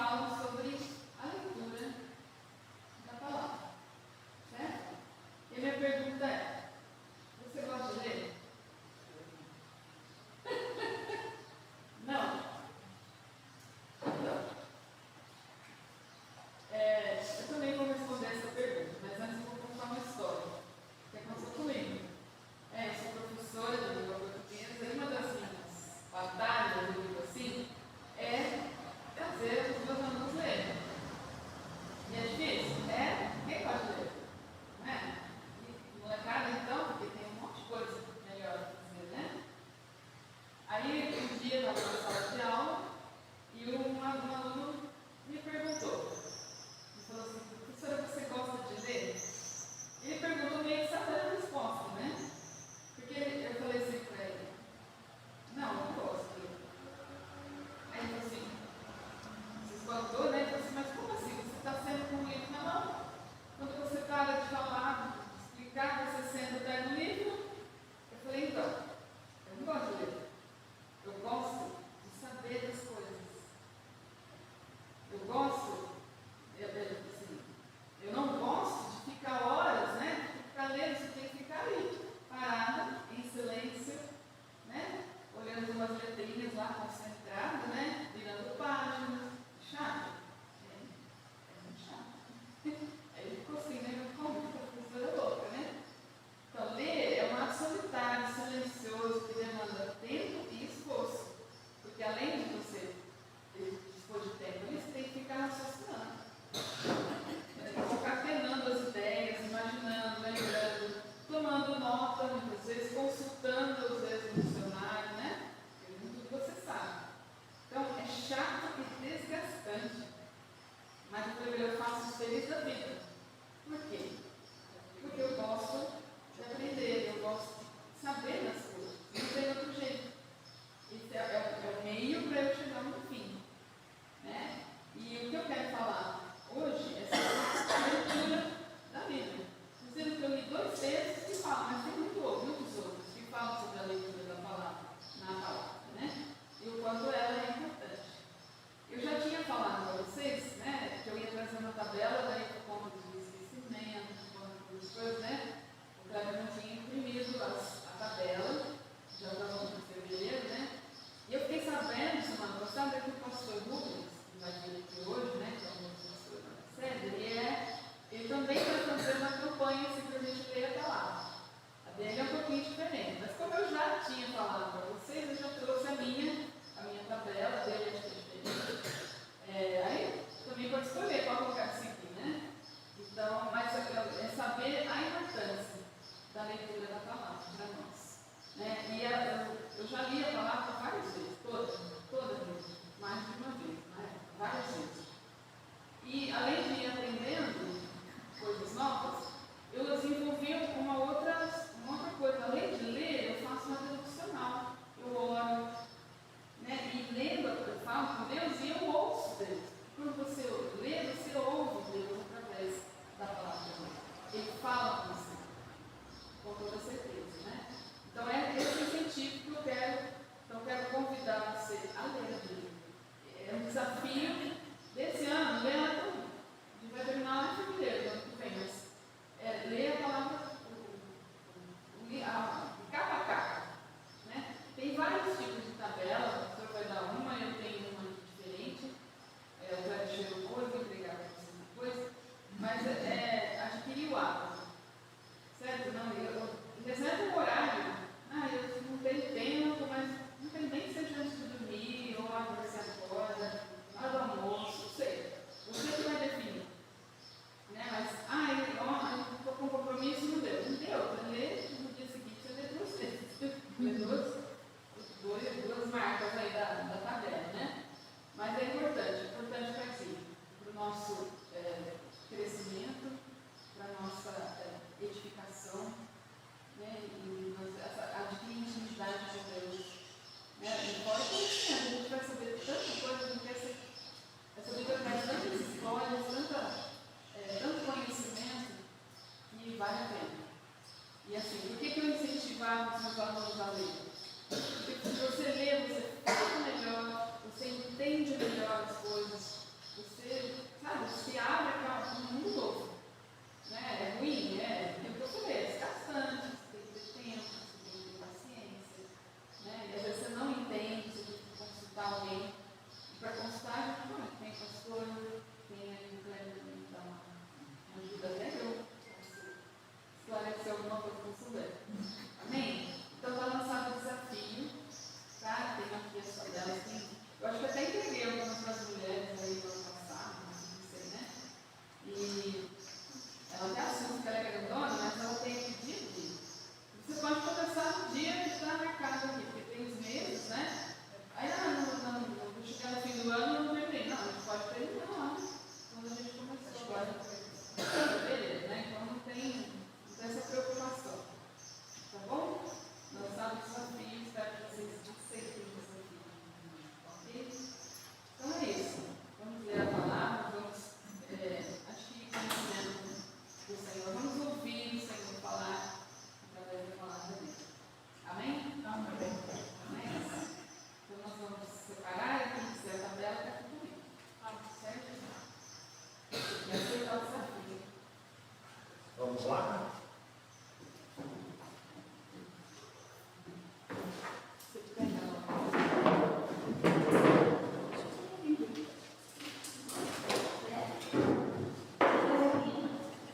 falam sobre a leitura da palavra, certo? E a minha pergunta é, você gosta de ler? Não? Então, eu também vou responder essa pergunta, mas antes eu vou contar uma história que aconteceu comigo. Eu sou professora de língua portuguesa e uma das minhas batalhas, eu digo assim, é fazer os meus alunos lerem. E é difícil? Quem gosta de ler? Não é? E molecada então, porque tem um monte de coisa melhor para fazer, né? Aí um dia eu estava na sala de aula e um aluno me perguntou, ele falou assim, professora, você gosta de ler? Ele perguntou meio que sabendo a resposta, né? Porque eu falei assim para ele, não, eu não gosto. Aí ele falou assim, se espantou, né? Ele falou assim, mas como assim? Você está sendo com um livro na mão? Quando você para de falar, de explicar, você senta até no livro? Eu falei, então, eu não gosto de ler. Eu gosto de saber das coisas. Eu gosto, assim, eu não gosto de ficar horas, né? De ficar lendo, você tem que ficar ali, parada, em silêncio, né? Olhando umas letrinhas lá, concentrada, né? Virando páginas. Chato? É muito chato. Aí ele ficou assim, né? Como que a professora é louca, né? Então, ler é um ato solitário, silencioso, que demanda tempo e esforço. Porque além de você dispor de tempo, você tem que ficar raciocinando. Concatenando as ideias, imaginando, lembrando, tomando nota, muitas vezes consultando os dicionários, né? Porque muito você sabe. Então, é chato e desgastante. Mas o primeiro eu faço feliz da vida. Por quê? Porque eu gosto de aprender, eu gosto de saber das coisas. Não tem outro jeito. Esse é o meio para eu chegar no fim. Né? E o que eu quero falar hoje é sobre a leitura da Bíblia. Vocês viram que eu li 2 textos que falam, mas tem muitos outros que falam sobre a leitura da palavra, na palavra, né? E o quanto ela é importante. Eu já tinha falado para vocês, né, que eu ia trazer uma tabela, daí por conta do esquecimento,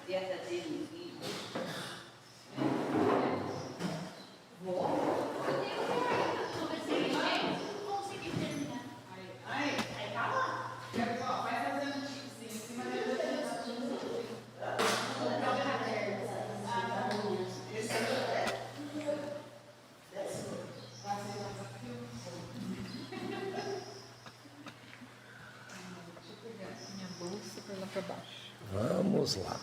Dieta dele. Vamos lá.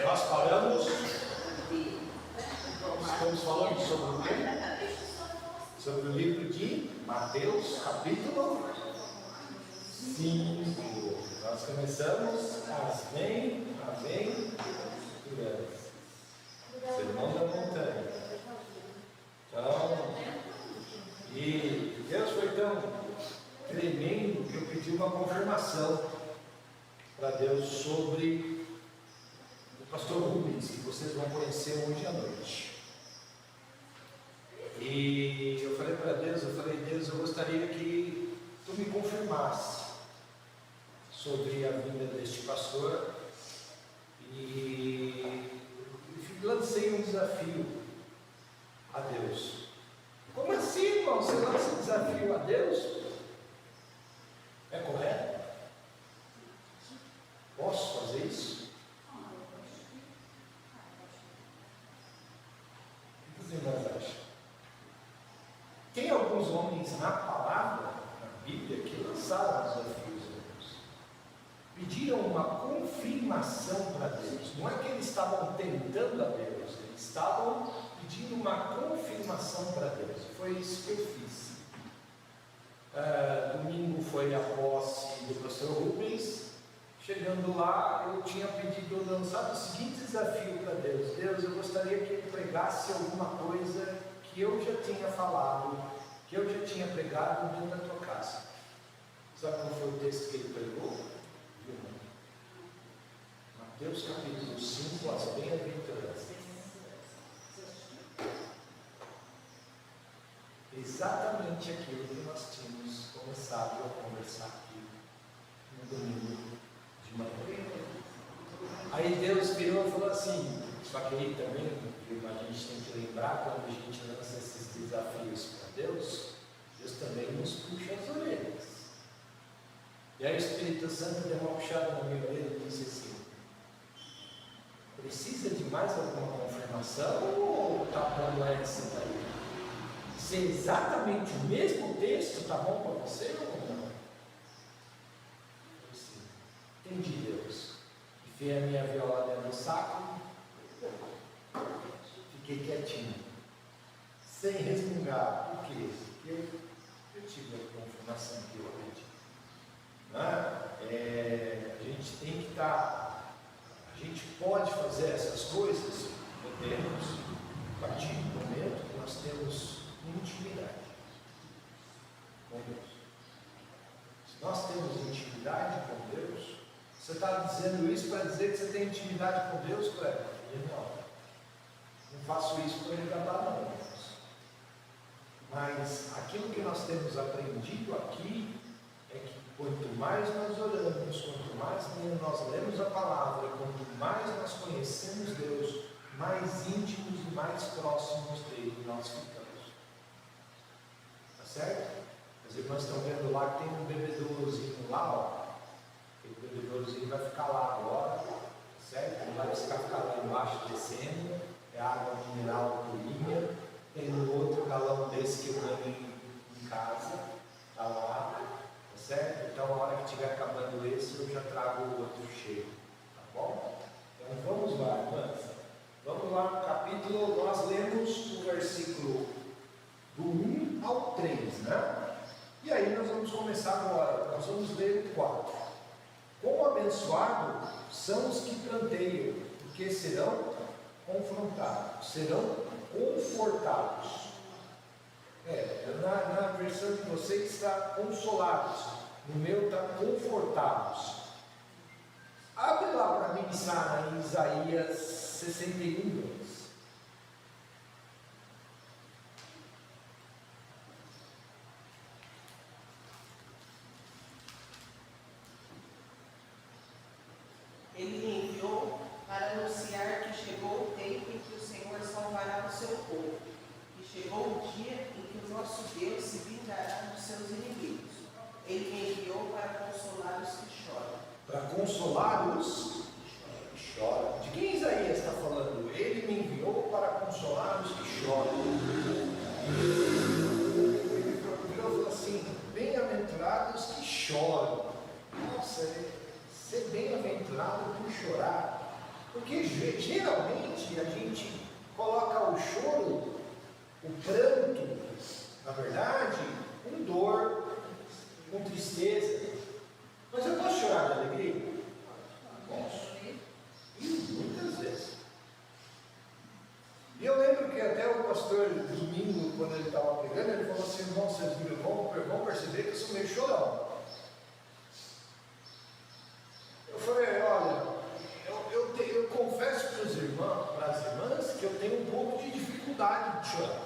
Nós paramos, estamos falando sobre o quê? Sobre o livro de Mateus, capítulo 5. Nós começamos as bem-aventuranças, Sermão da Montanha. Então, e Deus foi tão tremendo que eu pedi uma confirmação para Deus sobre o pastor Rubens, que vocês vão conhecer hoje à noite. E eu falei para Deus, Deus, eu gostaria que tu me confirmasse sobre a vinda deste pastor. E lancei um desafio a Deus. Como assim, irmão? Você lança desafio a Deus? É correto? Posso fazer isso? O que você mais acha? Tem alguns homens na palavra, na Bíblia, que lançaram desafios a Deus. Pediram uma confirmação para Deus. Não é que eles estavam tentando a Deus, eles estavam pedindo uma confirmação para Deus. Foi isso que eu fiz. Domingo foi a posse do pastor Rubens. Chegando lá, eu tinha pedido, lançado o seguinte desafio para Deus: Deus, eu gostaria que ele pregasse alguma coisa que eu já tinha falado, que eu já tinha pregado dentro da tua casa. Sabe qual foi o texto que ele pregou? Mateus capítulo 5, as bem-aventuranças. Exatamente aquilo que nós tínhamos começado a conversar aqui no domingo de manhã. Aí Deus virou e falou assim, só que aí também a gente tem que lembrar, quando a gente lança esses desafios para Deus, Deus também nos puxa as orelhas. E aí o Espírito Santo deu uma puxada na minha orelha e disse assim: precisa de mais alguma confirmação ou está bom essa daí? Se é exatamente o mesmo texto, está bom para você ou não? Entendi, Deus. Enfiei a minha viola dentro do saco, fiquei quietinho, sem resmungar. Por quê? Porque eu tive a confirmação que eu acredito. A gente tem que estar. A gente pode fazer essas coisas, podemos, a partir do momento que nós temos intimidade com Deus. Se nós temos intimidade com Deus, você está dizendo isso para dizer que você tem intimidade com Deus, Cleber? Não faço isso para ele agradar, não. Mas aquilo que nós temos aprendido aqui é que quanto mais nós oramos, quanto mais nós lemos a palavra, quanto mais nós conhecemos Deus, mais íntimos e mais próximos dele nós ficamos. Tá certo? As irmãs estão vendo lá que tem um bebedourozinho lá, ó. Aquele bebedourozinho vai ficar lá agora, tá certo? Não vai ficar lá embaixo descendo, é água mineral purinha. Tem um outro galão desse que eu ganhei em casa, tá lá, tá certo? Então, a hora que estiver acabando esse, eu já trago o outro cheio, tá bom? Então, vamos lá, irmãs. Vamos lá no capítulo capítulo, nós lemos o versículo do 1 ao 3, né? E aí nós vamos começar agora, nós vamos ler o 4. Quão abençoados são os que planteiam, porque serão confrontados, serão confortados. Na versão de vocês está consolados, no meu está confortados. Abre lá para mim, Sara, em Isaías 61, 2. Ele me enviou para anunciar que chegou o tempo em que o Senhor salvará o seu povo, que chegou o dia em que o nosso Deus se vingará dos seus inimigos. Ele me enviou para consolar os que choram. Para consolar os que choram. De quem Isaías está falando? Ele me enviou para consolar os que choram. Ele falou assim: bem-aventurados que choram. Nossa, ser bem-aventurado por chorar. Porque geralmente a gente coloca o choro, o pranto, na verdade, com dor, com tristeza. Mas eu posso chorar de alegria? Posso. E muitas vezes. E eu lembro que até o pastor domingo, quando ele estava pregando, ele falou assim: irmão, vocês vão perceber que eu sou meio chorão. Eu falei: olha, eu confesso para os irmãos, para as irmãs, que eu tenho um pouco de dificuldade de chorar.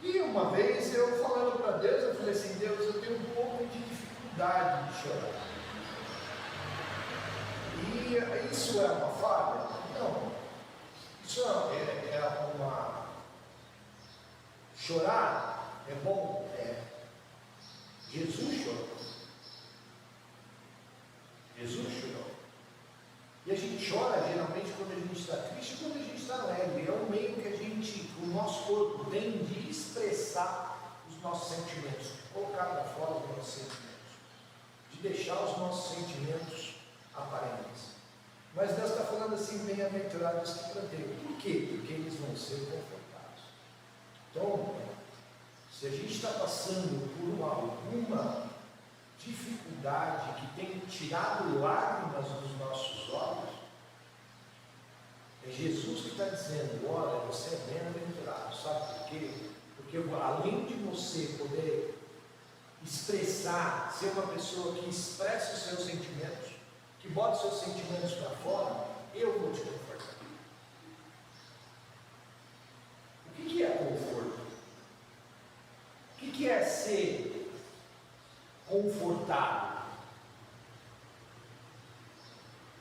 E uma vez eu falando para Deus, eu falei assim: Deus, eu tenho um pouco de dificuldade de chorar. E isso é uma falha? Não. Isso é uma... Chorar é bom? É. Jesus chorou. Jesus chorou. E a gente chora geralmente quando a gente está triste e quando a gente está alegre. É um meio que o nosso corpo tem de expressar os nossos sentimentos, de colocar para fora os nossos sentimentos, de deixar os nossos sentimentos aparentes. Mas Deus está falando assim: bem-aventurados que planteiam. Por quê? Porque eles vão ser confortados. Então, se a gente está passando por alguma dificuldade que tem tirado lágrimas dos nossos olhos, é Jesus que está dizendo: olha, você é bem-aventurado. Sabe por quê? Porque além de você poder expressar, ser uma pessoa que expressa os seus sentimentos, que bota os seus sentimentos para fora, eu vou te confortar. O que é conforto? O que é ser confortado?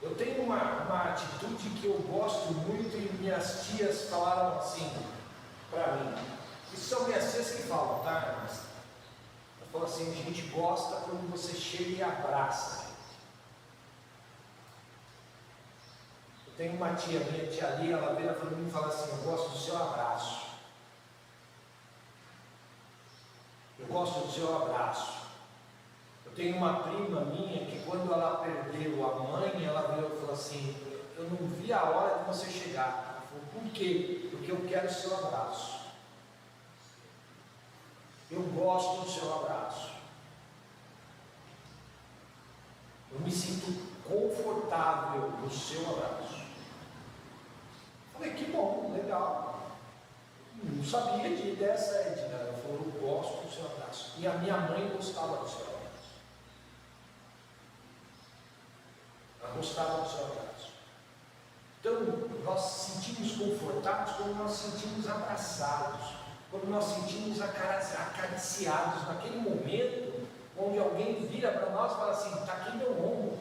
Eu tenho uma atitude que eu gosto muito e minhas tias falaram assim para mim. Isso são minhas tias que falam, tá? Elas falam assim: a gente gosta quando você chega e abraça. Eu tenho uma tia, minha tia ali, ela vira para mim e fala assim: eu gosto do seu abraço. Eu gosto do seu abraço. Eu tenho uma prima minha que, quando ela perdeu a mãe, ela virou e falou assim: eu não vi a hora de você chegar. Ela falou: por quê? Porque eu quero o seu abraço. Eu gosto do seu abraço. Eu me sinto confortável no seu abraço. Falei: que bom, legal. Não sabia dessa Edna. Ela falou: eu gosto do seu abraço. E a minha mãe gostava do seu abraço. Ela gostava do seu abraço. Então, nós sentimos confortados quando nós sentimos abraçados, quando nós sentimos acariciados, naquele momento onde alguém vira para nós e fala assim: está aqui meu ombro.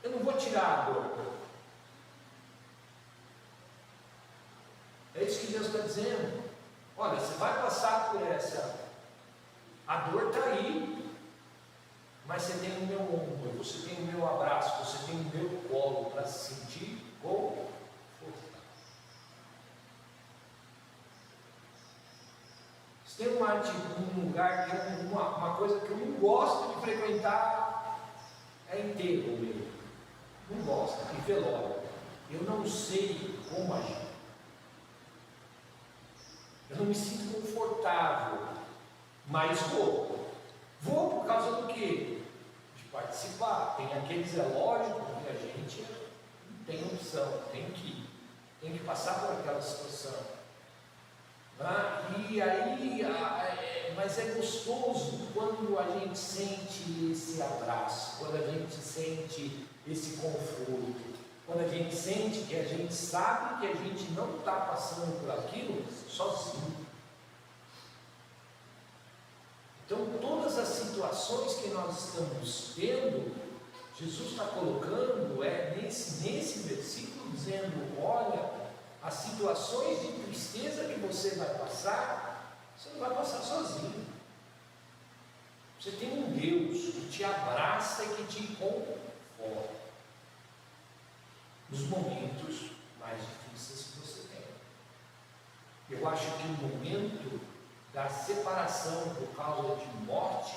Eu não vou tirar a dor. É isso que Deus está dizendo. Olha, você vai passar por essa. A dor está aí, mas você tem o meu ombro, você tem o meu abraço, você tem o meu colo para se sentir confortável. Se tem um lugar, uma coisa que eu não gosto de frequentar, é enterro mesmo. Não gosta. E velório. Eu não sei como agir. Eu não me sinto confortável, mas vou. Vou por causa do quê? De participar. Tem aqueles, é lógico que a gente não tem opção, tem que passar por aquela situação. E aí, mas é gostoso quando a gente sente esse abraço, quando a gente sente esse conforto, quando a gente sente que a gente sabe que a gente não está passando por aquilo sozinho. Então, todas as situações que nós estamos tendo, Jesus está colocando nesse versículo, dizendo: olha, as situações de tristeza que você vai passar, você não vai passar sozinho. Você tem um Deus que te abraça e que te conforta nos momentos mais difíceis que você tem. Eu acho que o momento da separação por causa de morte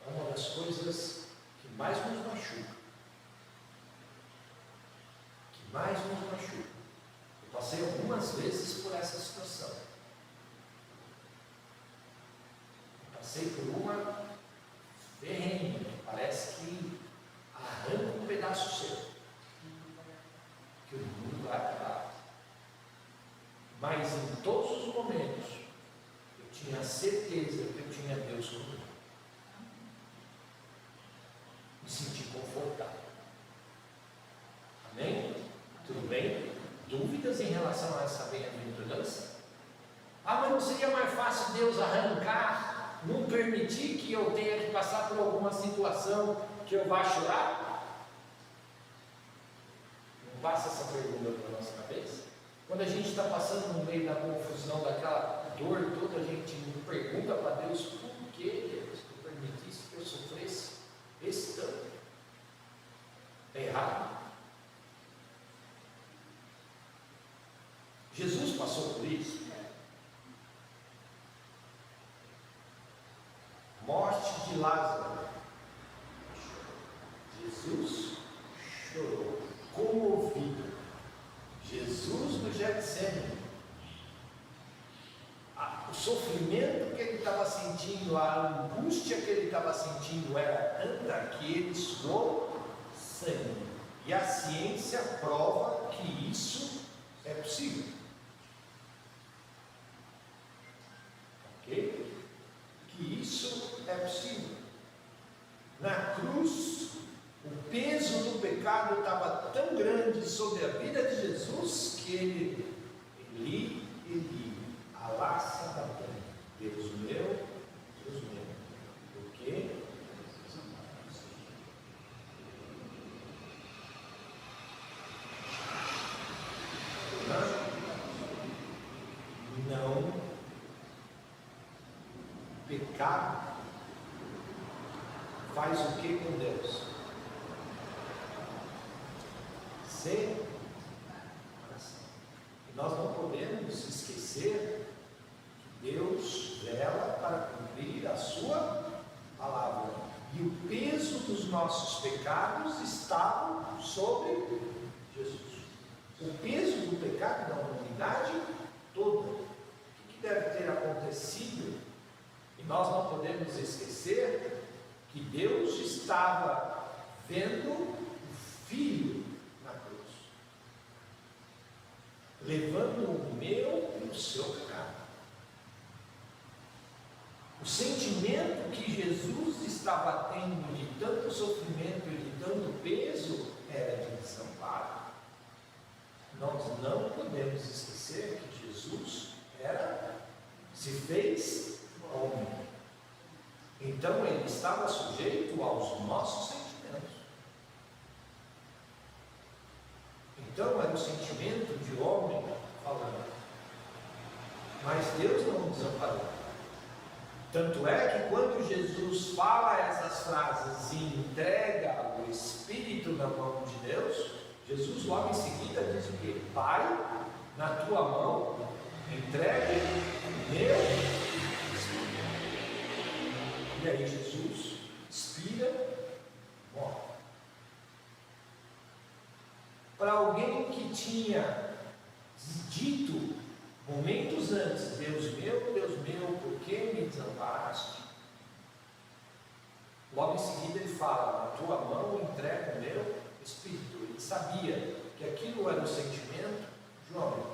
é uma das coisas que mais nos machuca. Eu passei algumas vezes por essa situação. Eu passei por uma ferrenha, parece que arranca um pedaço seu, que o mundo vai acabar. Mas em todos os momentos, eu tinha certeza que eu tinha Deus comigo. Me senti confortável. Amém? Tudo bem? Dúvidas em relação a essa bem-aventurança? Mas não seria mais fácil Deus arrancar, não permitir que eu tenha que passar por alguma situação que eu vá chorar? Não passa essa pergunta pela nossa cabeça? Quando a gente está passando no meio da confusão, daquela dor toda, a gente não pergunta para Deus: por que, Deus, tu permitisse que eu sofresse esse tanto? É errado? Jesus passou por isso. Morte de Lázaro. Jesus chorou, comovido. Jesus no Getsemane. O sofrimento que ele estava sentindo, a angústia que ele estava sentindo era tanta que ele suou sangue. E a ciência prova que isso é possível. Ok? Que isso é possível. Na cruz, o peso do pecado estava tão grande sobre a vida de Jesus que Eli, alá sabachthani, Deus meu, por quê? Não. Pecado faz o que com Deus? Separação. E nós não podemos esquecer que Deus vela para cumprir a sua palavra. E o peso dos nossos pecados estava sobre Jesus. O peso do pecado da humanidade toda. O que deve ter acontecido? E nós não podemos esquecer que Deus estava vendo o Filho na cruz, levando o meu e o seu pecado. O sentimento que Jesus estava tendo de tanto sofrimento e de tanto peso era de desamparo. Nós não podemos esquecer que Jesus se fez homem. Então ele estava sujeito aos nossos sentimentos. Então era o sentimento de homem falando. Mas Deus não nos desamparou. Tanto é que quando Jesus fala essas frases e entrega o Espírito na mão de Deus, Jesus logo em seguida diz o quê? Pai, na tua mão entregue o meu Espírito. E aí Jesus expira, morre. para alguém que tinha dito momentos antes: Deus meu, por que me desamparaste? Logo em seguida ele fala: na tua mão entrego o meu espírito. Ele sabia que aquilo era o sentimento de um homem,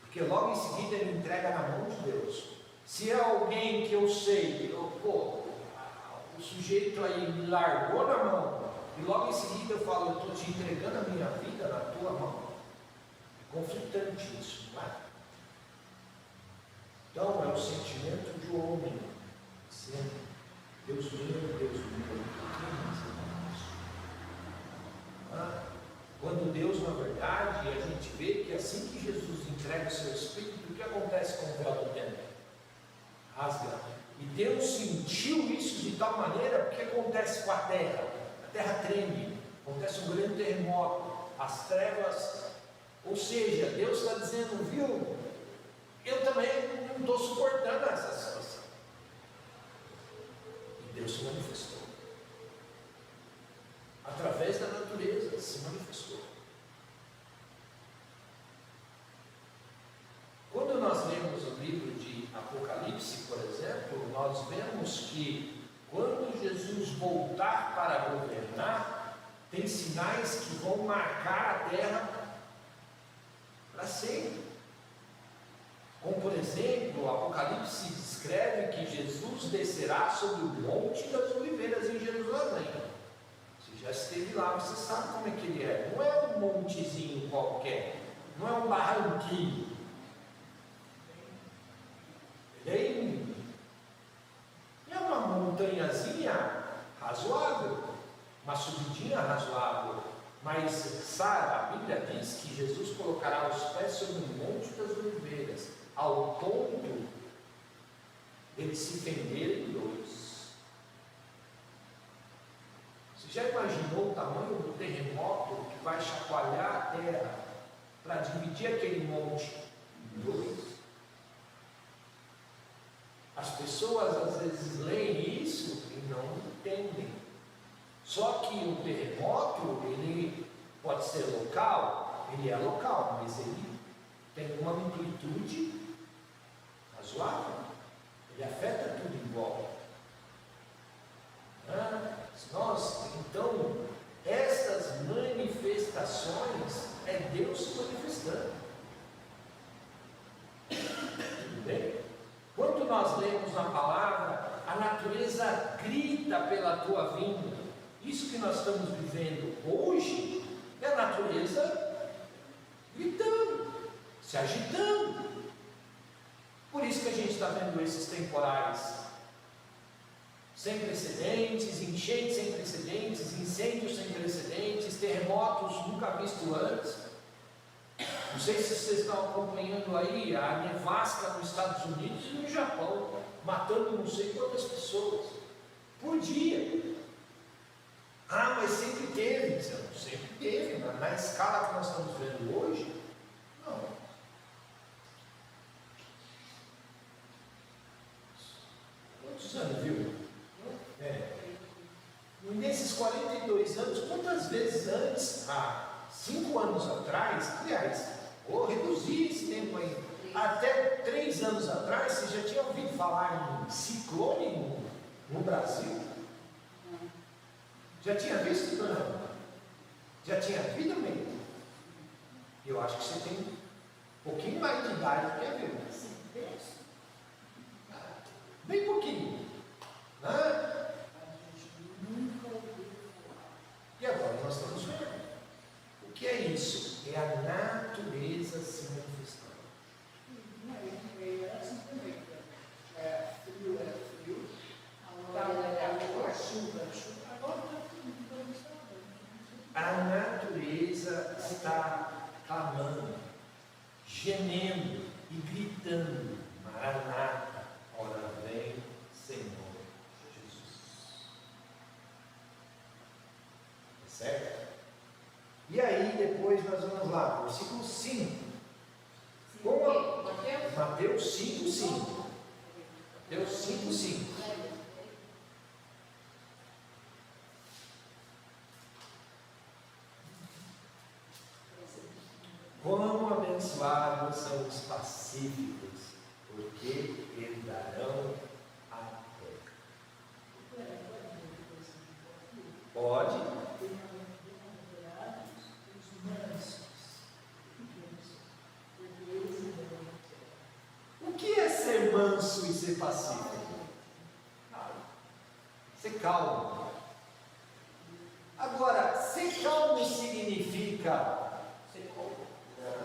porque logo em seguida ele entrega na mão de Deus. Se é alguém que eu sei, o sujeito aí me largou na mão, e logo em seguida eu falo: eu estou te entregando a minha vida na tua mão. É conflitante isso, não é? Então é o sentimento de um homem dizendo: Deus meu, por que me desamparaste? Quando Deus, na verdade, a gente vê que assim que Jesus entrega o seu Espírito, o que acontece com o véu do templo? Rasga. E Deus sentiu isso de tal maneira, porque acontece com a terra treme, acontece um grande terremoto, as trevas, ou seja, Deus está dizendo: viu, eu também não estou suportando essa situação. E Deus se manifestou. Através da natureza se manifestou. Quando nós lemos o livro de Apocalipse, por exemplo, nós vemos que quando Jesus voltar para governar, tem sinais que vão marcar a terra para sempre. Como, por exemplo, o Apocalipse descreve que Jesus descerá sobre o Monte das Oliveiras em Jerusalém. Você já esteve lá, você sabe como é que ele é. Não é um montezinho qualquer, não é um barranquinho. Ele é uma montanhazinha razoável, uma subidinha razoável. Mas Sara, a Bíblia diz que Jesus colocará os pés sobre o Monte das Oliveiras, ao ponto dele se fender em dois. Você já imaginou o tamanho do terremoto que vai chacoalhar a terra para dividir aquele monte em dois? As pessoas às vezes leem isso e não entendem. Só que o terremoto, ele pode ser local, ele é local, mas ele tem uma amplitude razoável, ele afeta tudo em volta. Então, estas manifestações é Deus se manifestando. Tudo bem? Quando nós lemos na palavra, a natureza grita pela tua vinda. Isso que nós estamos vivendo hoje é a natureza gritando, se agitando. Por isso que a gente está vendo esses temporais sem precedentes, enchentes sem precedentes, incêndios sem precedentes, terremotos nunca vistos antes. Não sei se vocês estão acompanhando aí a nevasca nos Estados Unidos e no Japão, matando não sei quantas pessoas por dia. Mas sempre teve, sempre teve, mas na escala que nós estamos vendo hoje, não. Quantos anos, viu? Nesses 42 anos, quantas vezes antes, há 5 anos atrás, aliás, vou reduzir esse tempo aí, até 3 anos atrás, você já tinha ouvido falar em ciclone no Brasil? Já tinha visto, não? Já tinha havido mesmo? Eu acho que você tem um pouquinho mais de idade do que a vida. Bem pouquinho. Né? E agora nós estamos vendo. O que é isso? É a natureza se manifestando. A natureza está clamando, gemendo e gritando: Maranata, ora vem, Senhor Jesus. Certo? E aí depois nós vamos lá, versículo 5. Mateus 5, 5. Mateus 5, 5. abençoados são os pacíficos, porque herdarão a terra. Pode? O que é ser manso e ser pacífico? Ser calmo. Agora, ser calmo significa.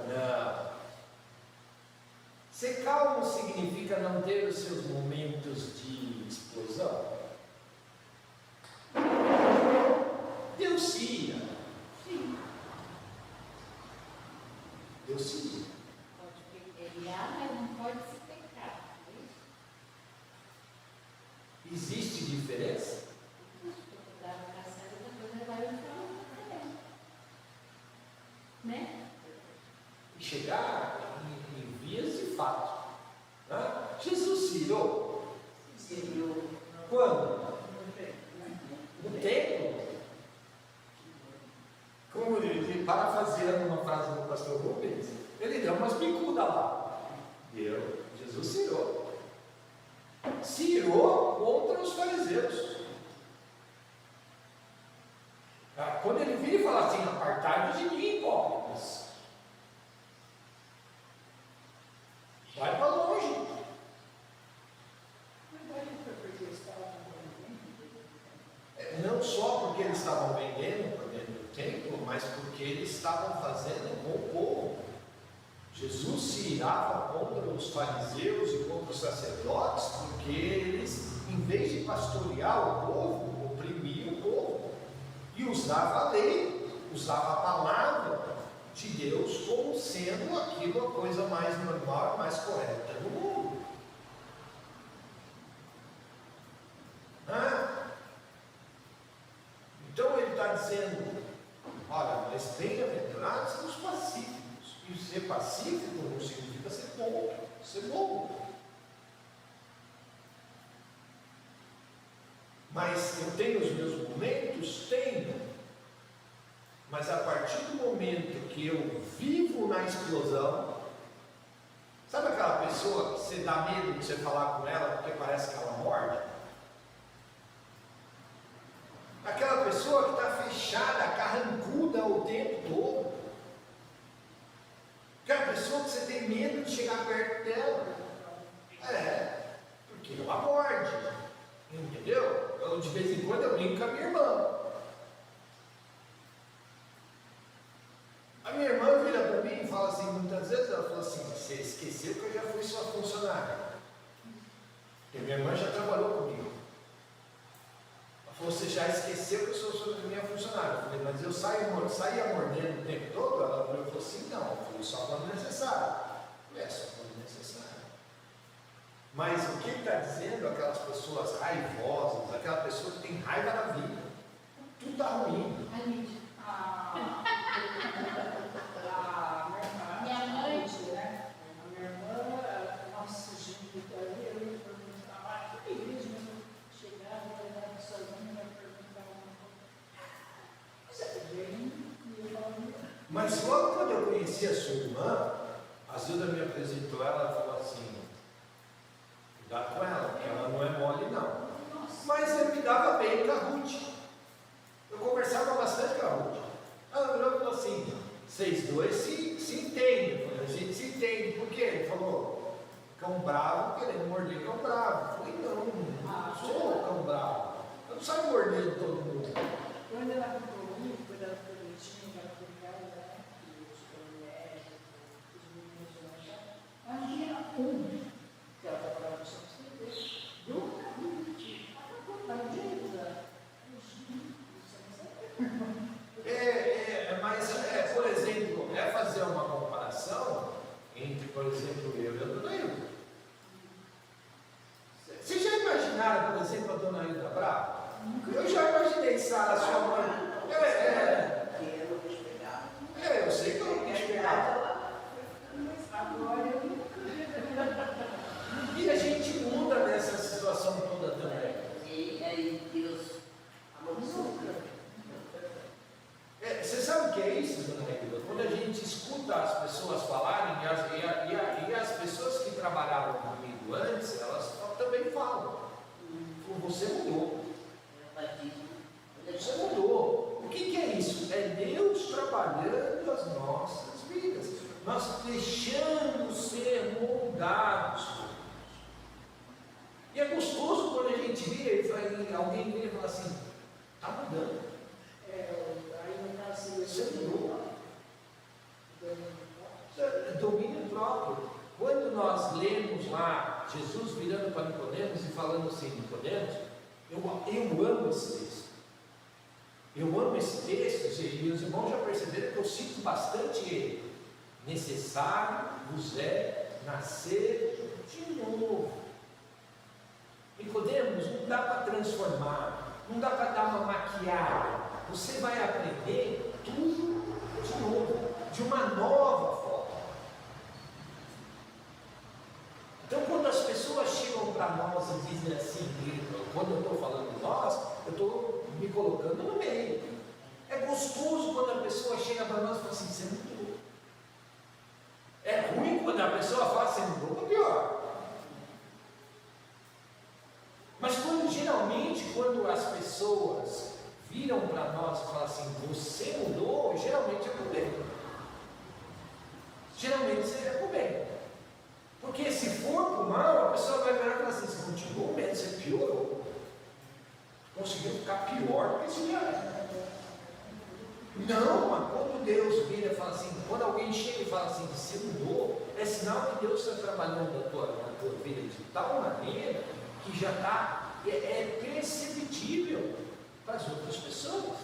Não. Ser calmo significa não ter os seus momentos de explosão. Deus sim. Deus sim. Pode pelear, mas não pode se pecar. Existe diferença? Né? E chegar em vias de fato. Né? Jesus se irou. Quando? No templo. Como ele, parafraseando uma frase do pastor Rubens, ele deu umas bicudas lá. Jesus se irou. Se irou contra os fariseus. Quando ele vira e fala assim, apartai-vos de mim, hipócritas. Vai para longe. Não só porque eles estavam vendendo para dentro do templo, mas porque eles estavam fazendo com o povo. Jesus se irava contra os fariseus e contra os sacerdotes, porque eles, em vez de pastorear o povo, oprimiam o povo. E usava a lei, usava a palavra de Deus como sendo aquilo a coisa mais normal e mais correta do mundo. Então ele está dizendo, olha, mas bem-aventurados são os pacíficos. E ser pacífico não significa ser bom, ser bobo. Mas eu tenho os meus momentos? Tenho. Mas a partir do momento que eu vivo na explosão, sabe aquela pessoa que você dá medo de você falar com ela porque parece que ela morde? Aquela pessoa que está fechada, carrancuda o tempo todo. Aquela pessoa que você tem medo de chegar perto dela. Porque ela morde. Entendeu? De vez em quando eu brinco com a minha irmã. A minha irmã vira para mim e fala assim, muitas vezes, ela fala assim, você esqueceu que eu já fui sua funcionária. Porque minha irmã já trabalhou comigo. Ela falou, você já esqueceu que eu sou minha funcionária. Eu falei, mas eu saía mordendo o tempo todo? Ela falou assim, não. Eu falei, só quando necessário. Eu falei, só quando necessário. Mas o que ele está dizendo, aquelas pessoas raivosas, aquela pessoa que tem raiva da vida, tudo está ruim. Minha mãe, né? A minha irmã, nossa, gente, eu ia perguntar, que igreja mesmo chegava, eu olhava sozinha, eu perguntava uma coisa. Mas é bem, e eu falava, Mas logo quando eu conheci a sua irmã, a Zilda me apresentou ela e falou assim, cuidado com ela, porque ela não é mole não. Mas eu me dava bem com a Ruth. Eu conversava bastante com a Ruth. Ela virou e falou assim, vocês dois se entendem. Eu falei, a gente se entende. Por quê? Ele falou, cão bravo querendo morder cão bravo. Eu falei, não sou cão bravo. Eu não saio mordendo todo mundo. quando ela ficou ruim, quando ela ficou doentinha, ela ficou em casa, né? E os médicos, os meninos iam achar, ela tinha que ela trabalhava no centro de serviço, do Ruth, ela ficou Mas, por exemplo, fazer uma comparação entre, por exemplo, eu e a dona Hilda. Vocês já imaginaram, por exemplo, a dona Hilda brava? Eu já imaginei Sara, sua mãe. Eu sei que eu não quis pegar. agora eu nunca E a gente muda nessa situação toda também. E aí Deus amaldiçoa. Você sabe o que que é isso, dona Regula? Quando a gente escuta as pessoas falarem, e as pessoas que trabalhavam comigo antes, elas também falam. Você mudou. Você mudou. O que é isso? É Deus trabalhando as nossas vidas. Nós deixando ser moldados. E é gostoso quando a gente vira e alguém vira e fala assim, está mudando. Aí no caso, Você mudou. Domínio próprio. Quando nós lemos lá, Jesus virando para Nicodemos e falando assim, Nicodemos, eu amo esse texto. Eu amo esse texto, e os irmãos já perceberam que eu cito bastante ele. Necessário vos é nascer de novo. Nicodemos, não dá para transformar, não dá para dar uma maquiagem. Você vai aprender tudo de novo, de uma nova forma. Então, quando as pessoas chegam para nós e dizem assim, quando eu estou falando nós, eu estou me colocando no meio. É gostoso quando a pessoa chega para nós e fala assim, você mudou. É ruim quando a pessoa fala assim, mudou, é pior. Mas geralmente, quando as pessoas viram para nós e falam assim, você mudou, geralmente é por bem. Geralmente seria por bem. Porque se for por mal, a pessoa vai virar e falar assim, você continuou mesmo, você piorou. Conseguiu ficar pior do que isso já era. Não, mas quando Deus vira e fala assim, quando alguém chega e fala assim, você mudou, é sinal que Deus está trabalhando na tua vida de tal maneira que já está, é perceptível para as outras pessoas.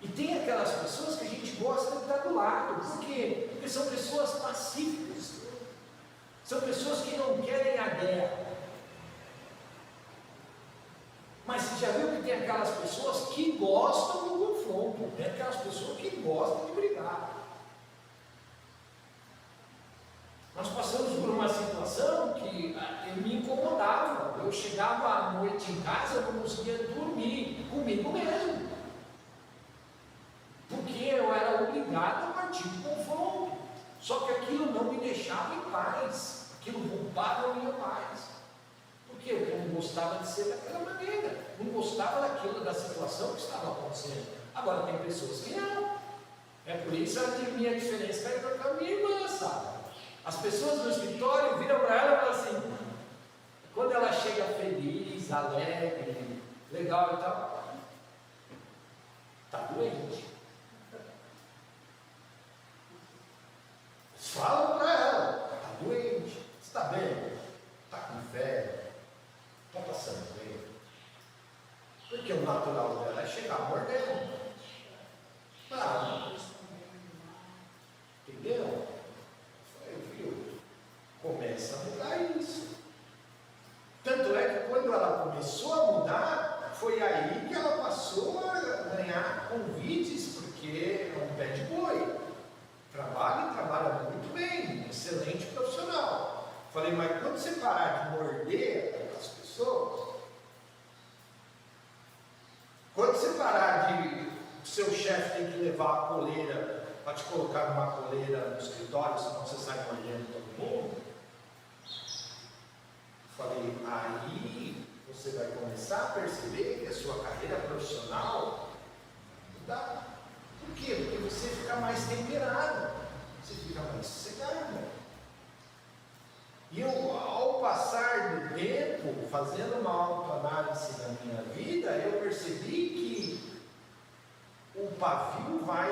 E tem aquelas pessoas que a gente gosta de estar do lado. Por quê? Porque são pessoas pacíficas. São pessoas que não querem a guerra. Mas você já viu que tem aquelas pessoas que gostam do confronto. Tem aquelas pessoas que gostam de brigar. Nós passamos por uma situação que eu me incomodava. Eu chegava à noite em casa, eu não conseguia dormir comigo mesmo. Porque eu era obrigado a partir do confronto. Só que aquilo não me deixava em paz. Aquilo roubava a minha paz. Por quê? Porque eu não gostava de ser daquela maneira. Não gostava da situação que estava acontecendo. Agora tem pessoas que não. É por isso que a minha diferença é com a minha irmã, sabe? As pessoas no escritório viram para ela e falam assim, quando ela chega feliz, alegre, legal e tal, está doente. Falam para ela, está doente, está bem, está com febre, está passando bem. Porque o natural dela é chegar mordendo. Entendeu? Começa a mudar isso. Tanto é que quando ela começou a mudar, foi aí que ela passou a ganhar convites, porque é um pé de boi. Trabalha muito bem, excelente profissional. Falei, mas quando você parar de morder as pessoas, quando você parar de, seu chefe tem que levar a coleira para te colocar numa coleira no escritório, senão você sai mordendo todo mundo. Falei, aí você vai começar a perceber que a sua carreira profissional dá. Por quê? Porque você fica mais temperado, você fica mais sossegado. E eu, ao passar do tempo, fazendo uma autoanálise da minha vida, eu percebi que o pavio vai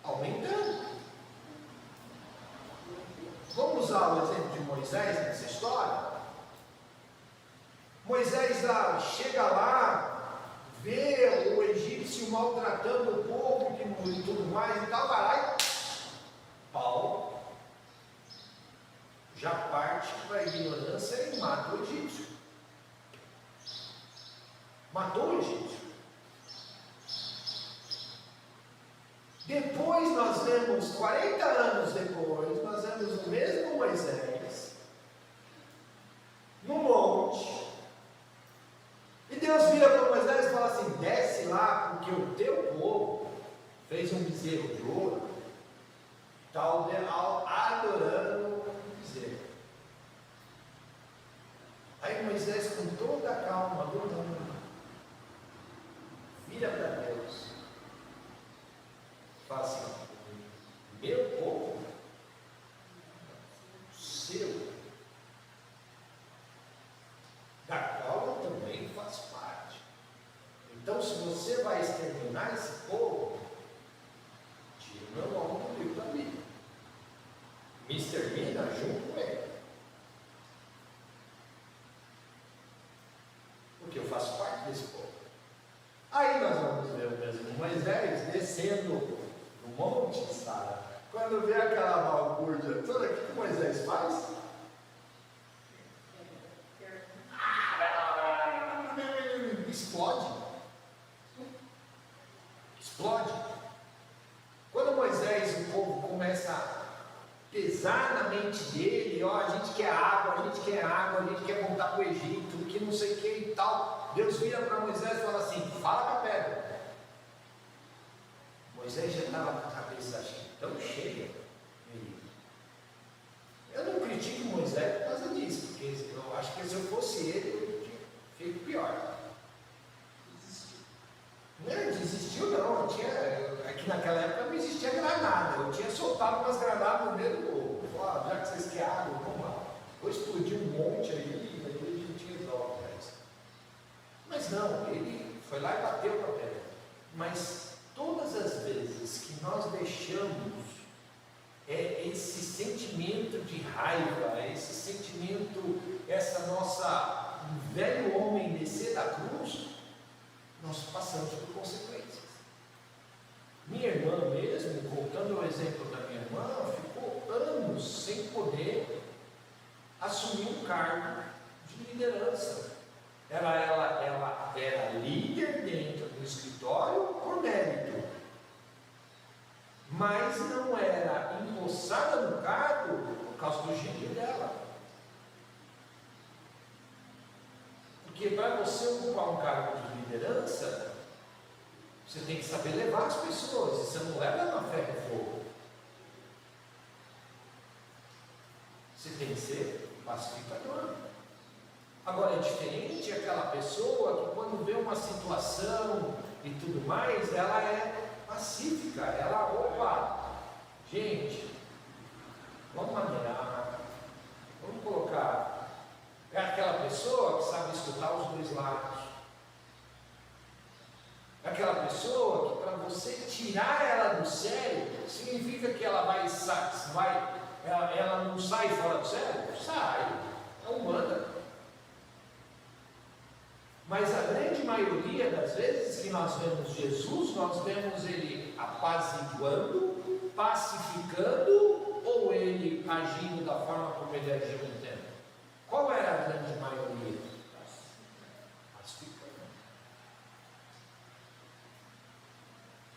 aumentando. Vamos usar o exemplo de Moisés nessa história? Moisés chega lá, vê o egípcio maltratando o povo e tudo mais e tal, vai lá e pau. Já parte para a ignorância e mata o egípcio. Matou o egípcio. Depois nós vemos, 40 anos depois, nós vemos o mesmo Moisés no monte. E Deus vira para Moisés e fala assim, desce lá porque o teu povo fez um bezerro de ouro, está adorando o bezerro. Aí Moisés, com toda a calma do mundo, vira para Deus, fala assim: meu povo, seu, da qual eu também faço parte. Então, se você vai exterminar esse povo, tira o meu nome do livro da Bíblia, me extermina junto com ele, porque eu faço parte desse povo. Aí nós vamos ver o mesmo Moisés descendo no monte, sabe? Quando vê aquela balbúrdia toda, o que Moisés faz? Explode. Explode. Quando Moisés, o povo começa a pesar na mente dele, ó, a gente quer água, a gente quer água, a gente quer voltar para o Egito, que não sei o que e tal. Deus vira para Moisés e fala assim: fala com a pedra. Moisés já estava com a cabeça tão cheia. Eu não critico Moisés por causa disso, porque eu acho que se eu fosse ele, eu tinha feito pior. Não desistiu não, aqui naquela época não existia granada, eu tinha soltado umas granadas no meio do povo. Falei: já que vocês querem água, vamos lá. Vou explodir um monte aí, a gente resolve isso. Mas não, ele foi lá e bateu com a pedra. Mas todas as vezes que nós deixamos esse sentimento de raiva, esse sentimento, essa nossa velho homem descer da cruz, nós passamos por consequências. Minha irmã mesmo, voltando ao exemplo da minha irmã, ficou anos sem poder assumir um cargo de liderança. Ela era líder dentro do escritório por mérito, mas não era empossada no cargo por causa do gênio dela. Porque para você ocupar um cargo de liderança, você tem que saber levar as pessoas, e você não leva na ferro e fogo. Você tem que ser pacificador. Agora, é diferente aquela pessoa que, quando vê uma situação e tudo mais, ela é pacífica, ela, opa, gente, vamos maneirar, vamos colocar. É aquela pessoa que sabe escutar os dois lados. É aquela pessoa que, para você tirar ela do sério, significa que ela ela não sai fora do sério? Sai, é humana. Mas a grande maioria das vezes que nós vemos Jesus, nós vemos ele apaziguando, pacificando, ou ele agindo da forma como ele agiu no tempo. Qual era a grande maioria? Pacificando.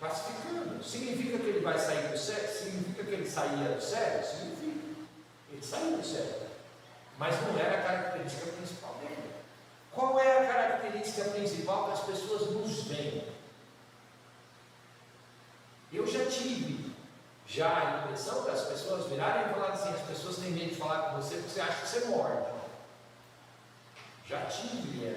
Pacificando. Significa que ele vai sair do sério? Significa que ele saía do sério? Significa. Ele saiu do sério. Mas não era a característica principal dele. Qual é a característica principal que as pessoas nos veem? Eu já tive a impressão das pessoas virarem e falar assim: as pessoas têm medo de falar com você porque você acha que você morde. Já tive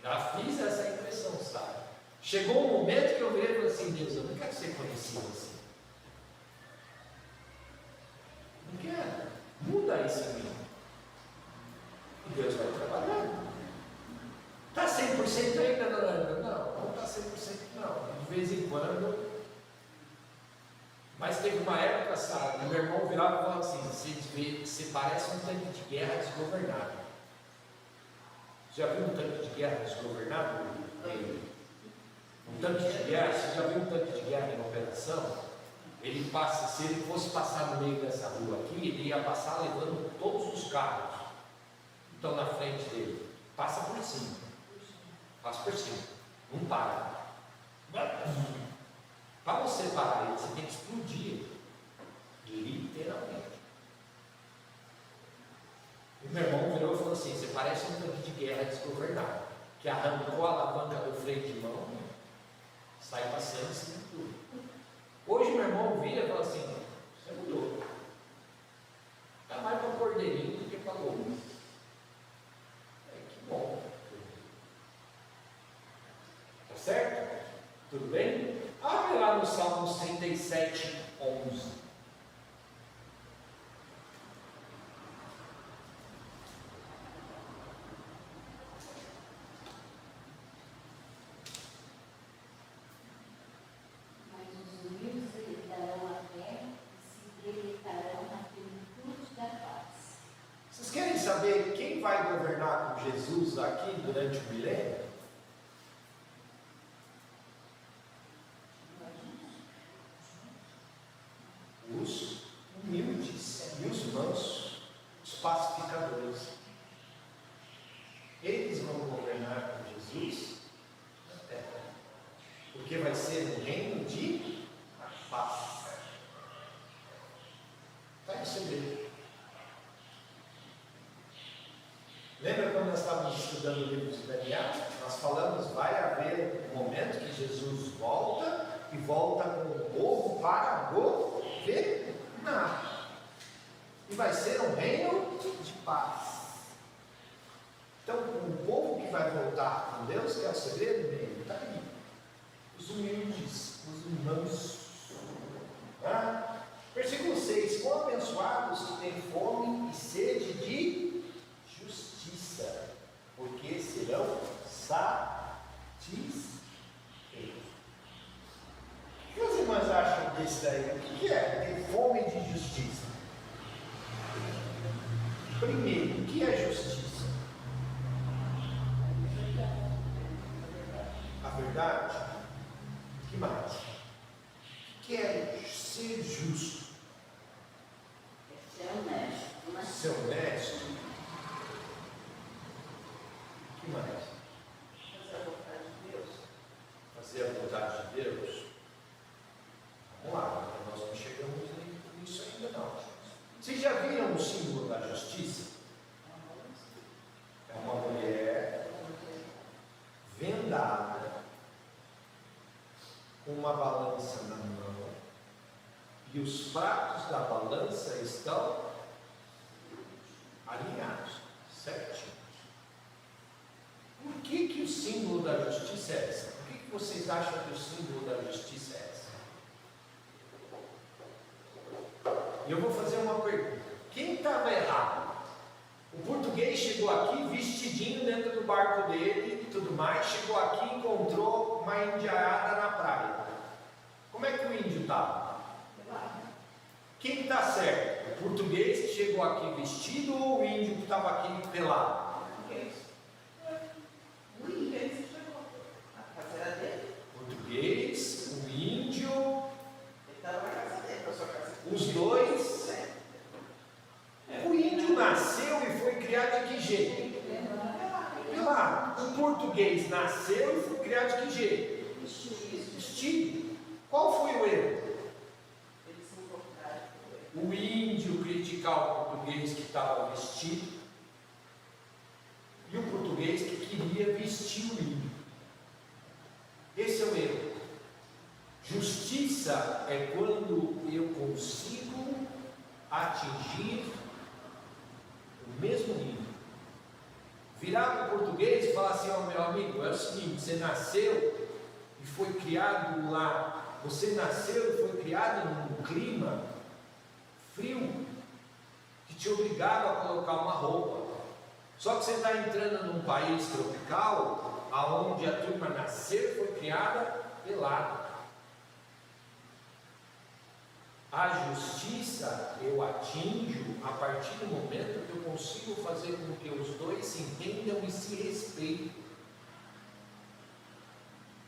já fiz essa impressão, sabe? Chegou um momento que eu virei e falei assim: Deus, eu não quero ser conhecido assim. Não quero. Muda isso em mim. E Deus vai trabalhando. Está 100% ainda, Noranda? Não está 100% não. De vez em quando. Mas teve uma época, sabe, meu irmão virava e falava assim: você parece um tanque de guerra desgovernado. Já viu um tanque de guerra desgovernado? Um tanque de guerra, você já viu um tanque de guerra em operação? Ele passa, se ele fosse passar no meio dessa rua aqui, ele ia passar levando todos os carros que estão na frente dele. Passa por cima. Passa por cima. Não para. Para você parar ele, você tem que explodir. Literalmente. E meu irmão virou e falou assim: você parece um tanque de guerra desgovernado, que arrancou a alavanca do freio de mão um irmão vira e fala assim: você mudou. Está mais para cordeirinho do que para lobo. Que bom. Tá certo? Tudo bem? Abre lá no Salmo 37, 11. Vocês querem saber quem vai governar com Jesus aqui durante o milênio? Os humildes e os mansos, os pacificadores. Eles vão governar com Jesus na terra, porque vai ser um reino de paz. Está em segredo. Lembra quando nós estávamos estudando o livro de Daniel? Nós falamos, vai haver um momento que Jesus volta e volta com o povo para governar. E vai ser um reino de paz. Então, o povo que vai voltar com Deus, que é o segredo dele, está aí. Os humildes, os mansos. Versículo 6: quão abençoados que têm fome e sede de justiça, porque serão satisfeitos. O que os irmãos acham desse daí? O que é ter fome de justiça? Primeiro, o que é justiça? A verdade? O que mais? O que é ser justo? Ser honesto. Ser honesto? O que mais? Fazer a vontade de Deus. Fazer a vontade de Deus? Vamos lá, nós não chegamos nisso ainda não. Vocês já viram o símbolo da justiça? É uma mulher vendada, com uma balança na mão, e os pratos da balança estão alinhados, certinhos. Por que o símbolo da justiça é essa? Por que vocês acham que o símbolo da justiça é essa? E eu vou fazer uma pergunta: quem estava errado? O português chegou aqui vestidinho dentro do barco dele e tudo mais, chegou aqui e encontrou uma indiarada na praia. Como é que o índio estava? Quem está certo? O português que chegou aqui vestido ou o índio que estava aqui pelado? O índio chegou. A casa era dele. Português, o índio, Ele estava na casa dele, na sua casa. os dois. O índio nasceu e foi criado de que jeito? Pelado. O português nasceu e foi criado de que jeito? Vestido. Qual foi o erro? Eles se encontraram. O índio criticar o português que estava vestido e o português que queria vestir o índio. Esse é o erro. Justiça é quando eu consigo atingir o mesmo nível. Virar para o português e falar assim: ó, meu amigo, é o seguinte, você nasceu e foi criado lá, você nasceu e foi criado num clima frio, que te obrigava a colocar uma roupa. Só que você está entrando num país tropical, aonde a turma nasceu e foi criada pelada. A justiça eu atinjo a partir do momento que eu consigo fazer com que os dois se entendam e se respeitem.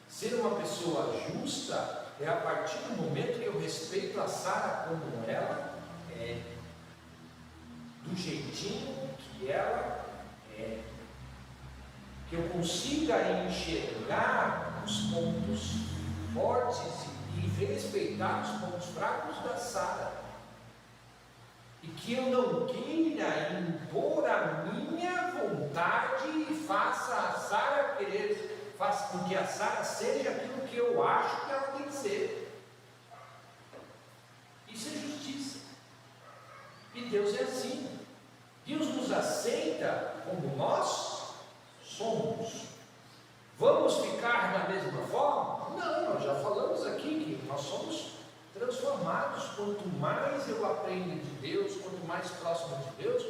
Ser uma pessoa justa é a partir do momento que eu respeito a Sara como ela é, do jeitinho que ela é, que eu consiga enxergar os pontos fortes e respeitar os pontos fracos da Sara, e que eu não queira impor a minha vontade e faça a Sara faça com que a Sara seja aquilo que eu acho que ela tem que ser. Deus é assim. Deus nos aceita como nós somos. Vamos ficar da mesma forma? Não, nós já falamos aqui que nós somos transformados. Quanto mais eu aprendo de Deus, quanto mais próximo de Deus,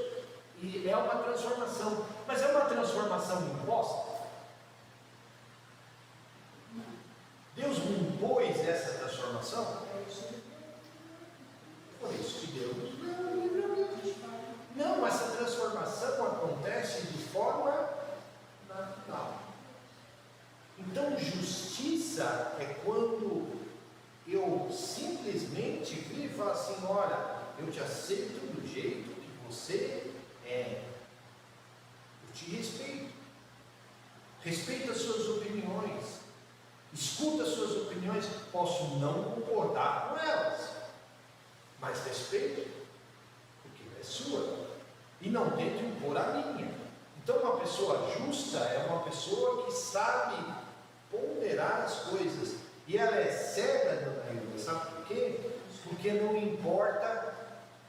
e é uma transformação. Mas é uma transformação imposta. Deus me impôs essa transformação. Por isso que Deus nos deu o livre-arbítrio. Não, essa transformação acontece de forma natural. Então, justiça é quando eu simplesmente viro e falo assim: olha, eu te aceito do jeito que você é. Eu te respeito. Respeito as suas opiniões. Escuta as suas opiniões. Posso não concordar com elas, mas respeito, porque é sua. E não tento impor a minha. Então, uma pessoa justa é uma pessoa que sabe ponderar as coisas. E ela é cega, dona Hilda, sabe por quê? Porque não importa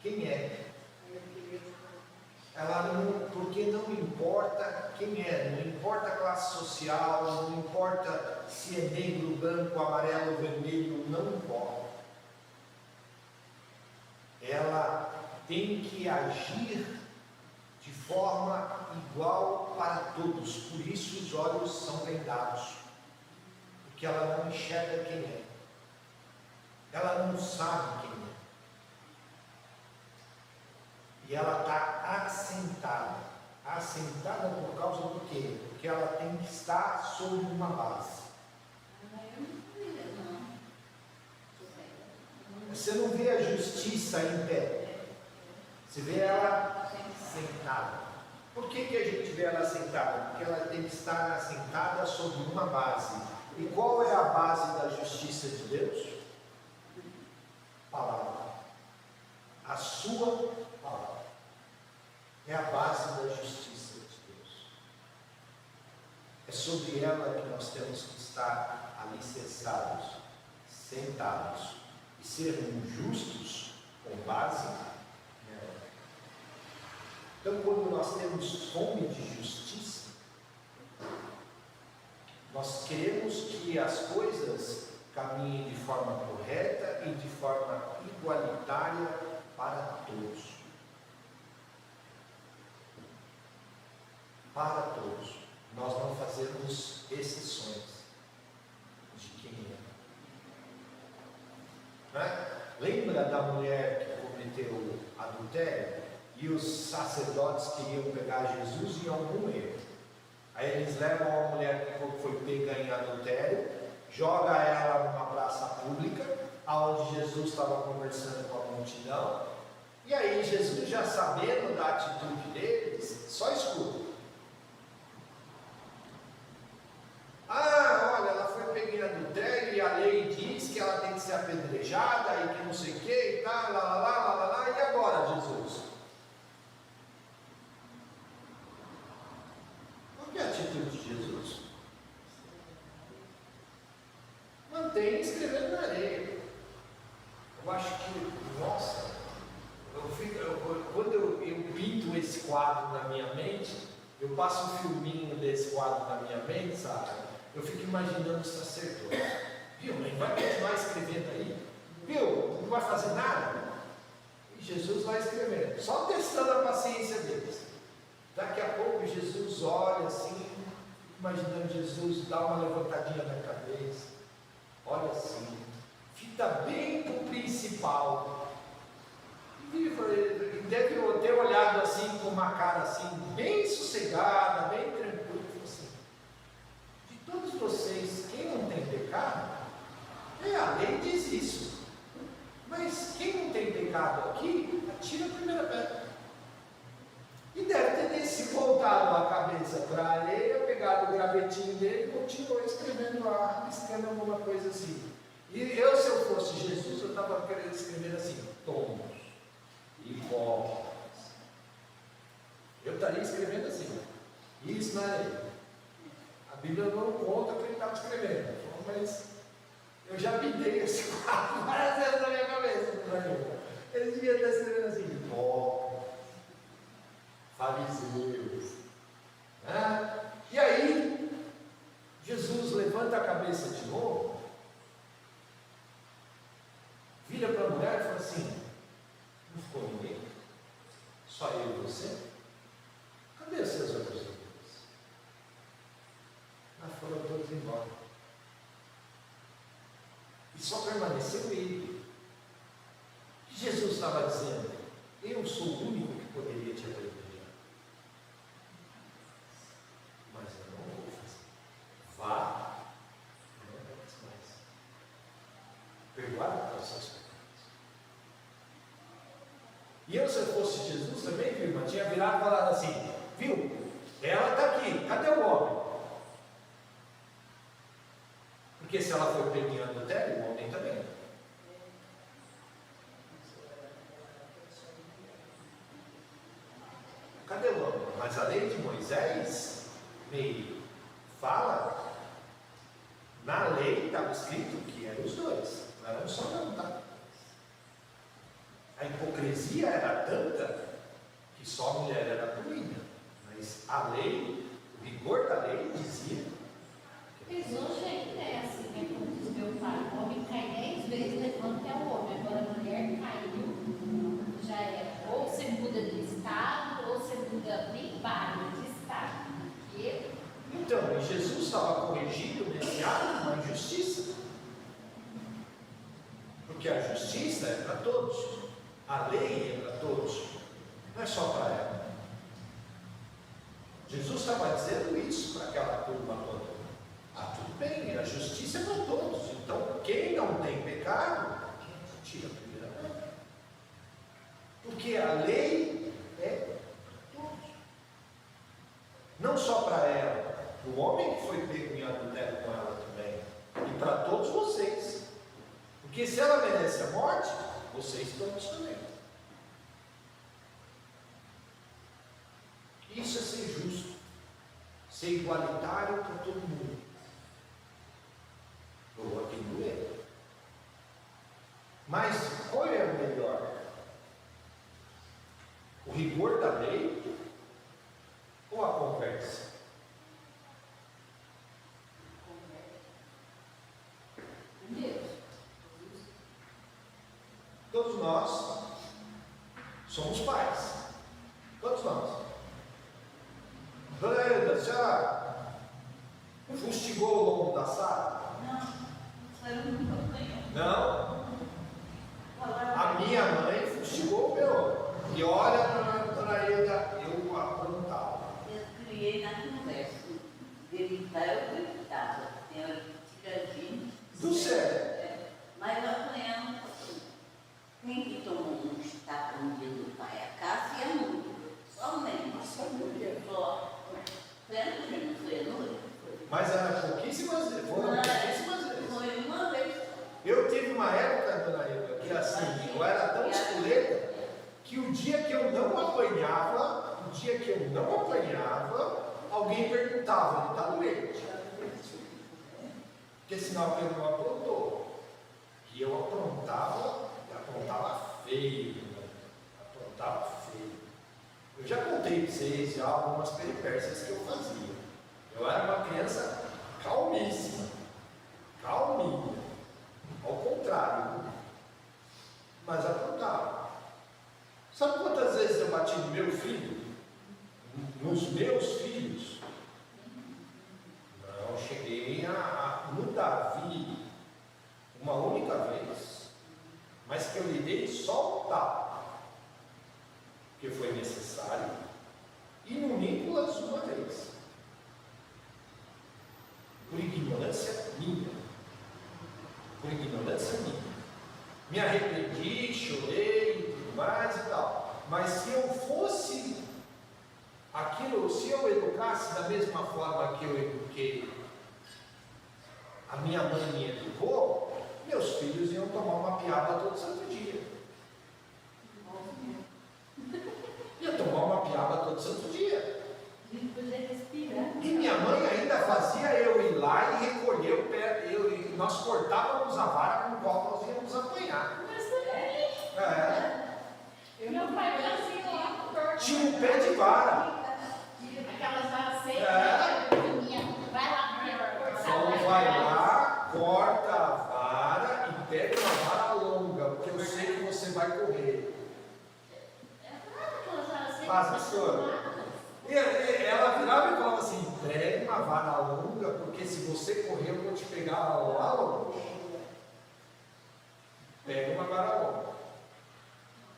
quem é. Porque não importa quem é, não importa a classe social, não importa se é negro, branco, amarelo, vermelho, não importa. Ela tem que agir de forma igual para todos. Por isso os olhos são vendados, porque ela não enxerga quem é, ela não sabe quem é, e ela está assentada por causa do quê? Porque ela tem que estar sobre uma base. Você não vê a justiça em pé, você vê ela sentada. Por que a gente vê ela sentada? Porque ela tem que estar assentada sobre uma base. E qual é a base da justiça de Deus? Palavra. A sua palavra é a base da justiça de Deus. É sobre ela que nós temos que estar alicerçados, sentados e sermos justos com base nela. Então, quando nós temos fome de justiça, nós queremos que as coisas caminhem de forma correta e de forma igualitária para todos. Para todos. Nós não fazemos exceções de quem é. Né? Lembra da mulher que cometeu adultério? E os sacerdotes queriam pegar Jesus e iam comer. Aí eles levam a mulher que foi pega em adultério, joga ela numa praça pública, onde Jesus estava conversando com a multidão. E aí Jesus, já sabendo da atitude deles, só escuta. Olha, ela foi pega em adultério e a lei diz que ela tem que ser apedrejada e que não sei o que e tal, lá, e agora, Jesus? Qual é a atitude de Jesus? Mantém escrevendo na areia. Eu acho que, nossa, quando eu pinto esse quadro na minha mente, eu passo um filminho desse quadro na minha mente, sabe? Eu fico imaginando o sacerdote. Viu, mãe? Vai continuar escrevendo aí? Viu? Não vai fazer nada? E Jesus vai escrevendo, só testando a paciência deles. Daqui a pouco Jesus olha assim, imaginando Jesus dar uma levantadinha na cabeça, olha assim, fica bem para o principal. E deve ter olhado assim com uma cara assim, bem sossegada, bem tranquila, assim: de todos vocês, quem não tem pecado, a lei diz isso, mas quem não tem pecado aqui, atira a primeira pedra. E deve ter voltado a cabeça para a areia, pegado o gravetinho dele e continuou escrevendo lá, escrevendo alguma coisa assim. E eu, se eu fosse Jesus, eu estava querendo escrever assim: tombos, hipócritas. Eu estaria escrevendo assim, isso na areia. A Bíblia não conta o que ele estava escrevendo, mas eu já pintei esse quadro várias vezes na minha cabeça. Ele devia estar escrevendo assim: hipócritas. e só permaneceu ele. O que Jesus estava dizendo? Eu sou o único que poderia te apedrejar. Mas eu não vou fazer. Vá, não peques mais. Perdoar os seus pecados. E eu, se eu fosse Jesus também, viu, irmã, tinha virado e falado assim, viu, ela está aqui, cadê o homem? Porque se ela foi pega em adultério, o homem também. Cadê o homem? Mas a lei de Moisés me fala, na lei estava escrito que eram os dois, não era um só não, tá? A hipocrisia era tanta que só a mulher era poluída, mas a lei, o rigor da lei dizia. Mas hoje ainda é assim, né? Como diz meu pai, o homem cai 10 vezes, levanta é o homem. Agora a mulher caiu, já é. Ou você muda de estado, ou você muda nem bairro de estado. Porque Então, e Jesus estava corrigindo nesse ato uma injustiça. Porque a justiça é para todos, a lei é para todos, não é só para ela. Jesus estava dizendo isso para aquela turma toda. Ah, tudo bem, a justiça é para todos. Então, quem não tem pecado, tira a primeira pedra. Porque a lei é para todos. Não só para ela, o homem que foi pego em adultério com ela também. E para todos vocês. Porque se ela merece a morte, vocês todos também. Isso é ser justo. Ser igualitário para todo mundo. Ou aqui no erro. Mas qual é o melhor? O rigor da lei ou a conversa? Deus. Todos nós somos pais. Todos nós. Dona Hilda, a senhora fustigou o lombo da Sara? Não? A minha mãe fustigou o meu. E olha, dona Hilda, eu aprontava. Eu criei na conversa. Gritar, eu gritava. Eu tiradinho. Do céu. Mas eu apanhava um pouquinho. Quem que tomou um estapa no dedo do pai? A Cássia e a Núria. Somente. Só. Foi a Núria, não foi a Núria? Mas era pouquíssimas vezes. Foram pouquíssimas vezes. Foi uma vez só. Eu tive uma época, dona Hilda, que assim, eu era tão espoleta que o dia que eu não apanhava, alguém perguntava, ele está doente. Porque sinal que ele não aprontou. Que eu aprontava feio, né? Aprontava feio. Eu já contei para vocês já algumas peripécias que eu fazia. Eu era uma criança calmíssima, calminha, ao contrário, mas aprontava. Sabe quantas vezes eu bati no meu filho? Nos meus filhos? Não, cheguei no Davi uma única vez, mas que eu lhe dei só um tapa, porque foi necessário, e no Nicolas uma vez, por ignorância minha, me arrependi, chorei e tudo mais e tal, mas se eu fosse aquilo, se eu educasse da mesma forma que eu eduquei, a minha mãe me educou, meus filhos iam tomar uma piaba todo santo dia. Ia tomar uma piaba todo santo dia. E minha mãe ainda fazia eu ir lá e recolher o pé, nós cortávamos a vara com o qual nós íamos apanhar. Meu pai era assim lá. Tinha um pé de vara. Aquelas varas secas. Vai lá, Então vai lá, corta a vara e pega uma vara longa, porque eu sei que você vai correr. Faz, pastor. E ela virava e falava assim, pegue uma vara longa, porque se você correr eu vou te pegar lá longe. pega uma vara longa.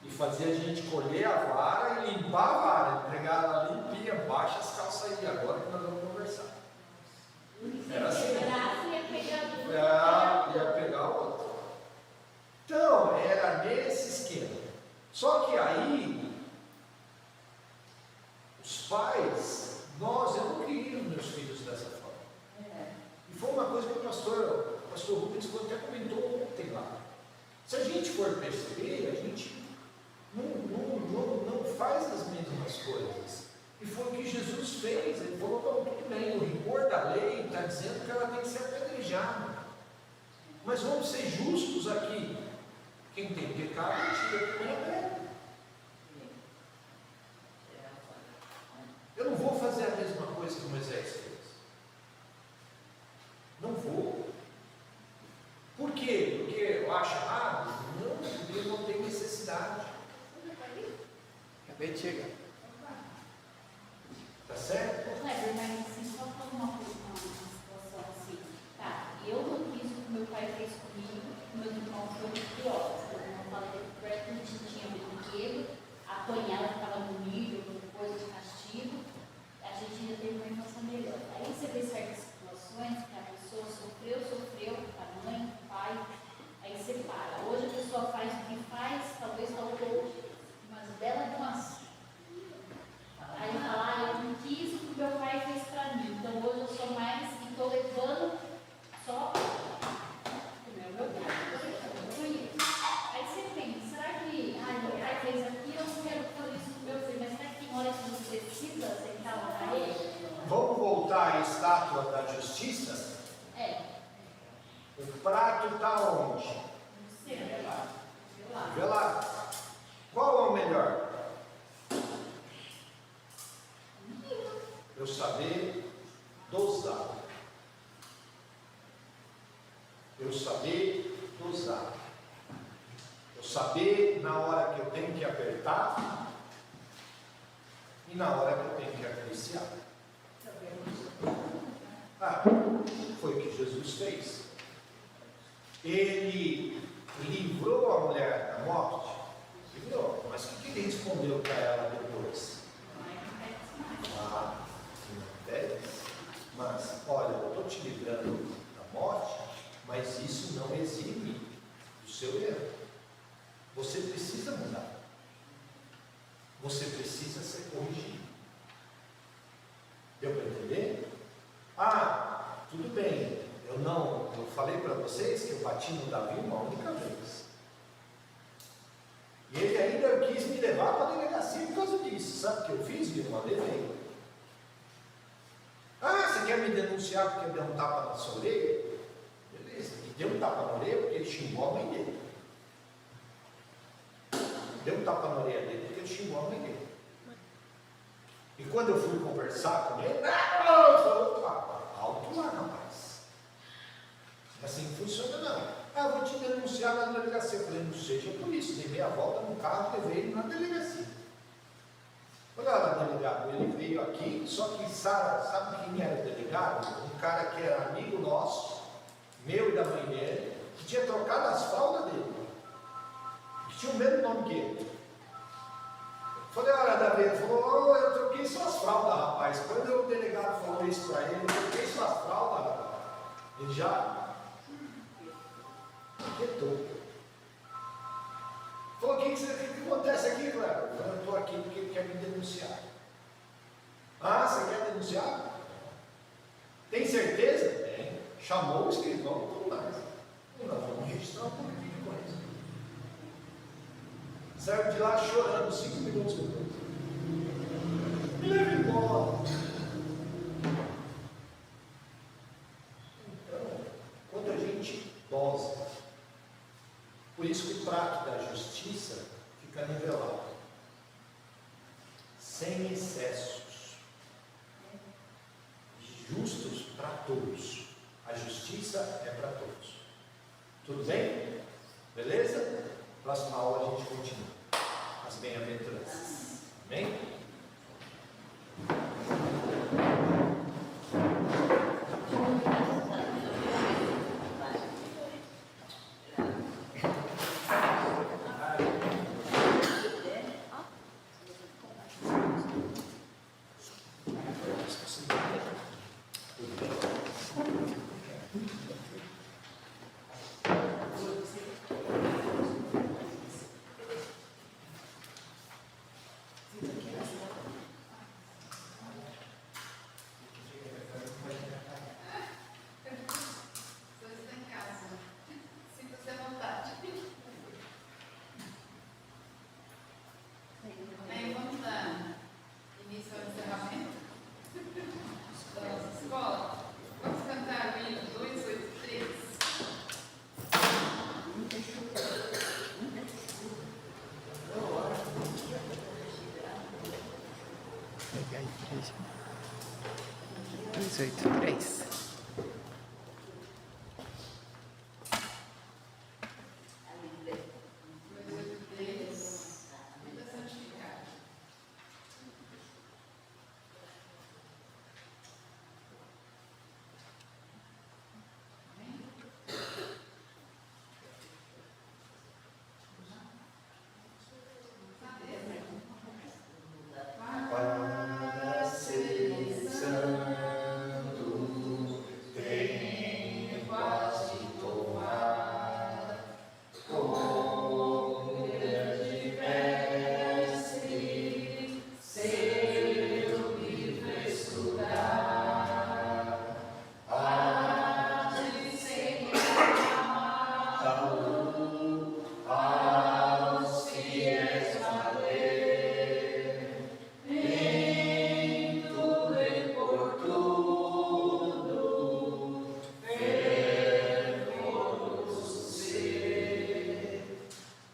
E fazia a gente colher a vara e limpar a vara. Pegar ela limpinha, baixa as calças aí, agora que nós vamos conversar. Era assim. Ia pegar o outro. Então, era nesse esquema. Só que aí, os pais, eu não queria os meus filhos dessa forma. E foi uma coisa que o pastor Rubens até comentou ontem lá. Se a gente for perceber, a gente não faz as mesmas coisas. E foi o que Jesus fez. Ele falou: não, tudo bem, o rigor da lei está dizendo que ela tem que ser apedrejada. Mas vamos ser justos aqui. Quem tem pecado, tira a primeira pedra. Eu não vou fazer a mesma coisa que Moisés fez. Não vou. Por quê? Porque eu acho errado? Não, porque não tem necessidade. Acabei de chegar. Tá certo? Kleber, mas assim, só para uma situação assim, tá, eu não fiz o que meu pai fez comigo, meus irmãos foram piores. Eu não falei que a gente tinha brinquedo, apanhava, ficava no milho, coisa de castigo, a gente ainda teve uma infância melhor. Aí você vê certas situações que a pessoa sofreu com a mãe, com o pai, aí você para. Hoje a pessoa faz o que faz, talvez faltou, mas dela é uma. Aí fala: eu não quis o que meu pai fez para mim, então hoje eu sou mais e estou levando só o meu pai. Aí você pensa: será que meu pai fez aquilo, eu não quero fazer isso com meu filho, mas será que tem hora que você precisa aceitar lá para ele? Vamos voltar à estátua da justiça? O prato está onde? Não sei, vê lá. Vê lá. Qual é o melhor? Eu saber dosar. Eu saber dosar. Eu saber na hora que eu tenho que apertar e na hora que eu tenho que acariciar. Foi o que Jesus fez. Ele livrou a mulher da morte. Livrou. Mas o que ele respondeu para ela depois? Mas, olha, eu estou te livrando da morte, mas isso não exime do seu erro. Você precisa mudar. Você precisa ser corrigido. Deu para entender? Tudo bem. Eu falei para vocês que eu bati no Davi uma única vez. E ele ainda quis me levar para a delegacia por causa disso. Sabe o que eu fiz? Me levei. Você quer me denunciar porque deu um tapa na sua orelha? Beleza. E deu um tapa na orelha porque ele xingou a mãe dele. Deu um tapa na orelha dele porque ele xingou a mãe dele. E quando eu fui conversar com ele, falou: alto lá, rapaz. Assim funciona não. Vou te denunciar na delegacia. Eu falei: não seja por isso. Dei meia volta no carro e levei ele na delegacia. Olha lá, o delegado, ele veio aqui, só que sabe quem era o delegado? Um cara que era amigo nosso, meu e da mãe dele, que tinha trocado as fraldas dele, que tinha o mesmo nome que ele. Falei: olha, Davi, ele falou: eu troquei suas fraldas, rapaz. Quando o delegado falou isso para ele: eu troquei suas fraldas, rapaz. Ele já quietou. Falou: o que acontece aqui, Cleber? Eu estou aqui porque ele quer me denunciar. Você quer denunciar? Tem certeza? Tem. Chamou o escrivão e tudo mais. Nós vamos registrar um pouquinho de coisa. Saiu de lá chorando 5 minutos depois. Me leva embora. Então, quando a gente dosa, por isso que o prato da justiça fica nivelado, sem excessos, justos para todos. A justiça é para todos. Tudo bem? Beleza? Próxima aula a gente continua. As bem-aventuranças. Amém? Pegar aí, igreja. 283. Vida santificada. Para ser santo, tenho paz de tomar, como grande mestre, seu livro estudar, há de ensinar aos fiéis a ler. Em tudo e por tudo, fervoroso ser,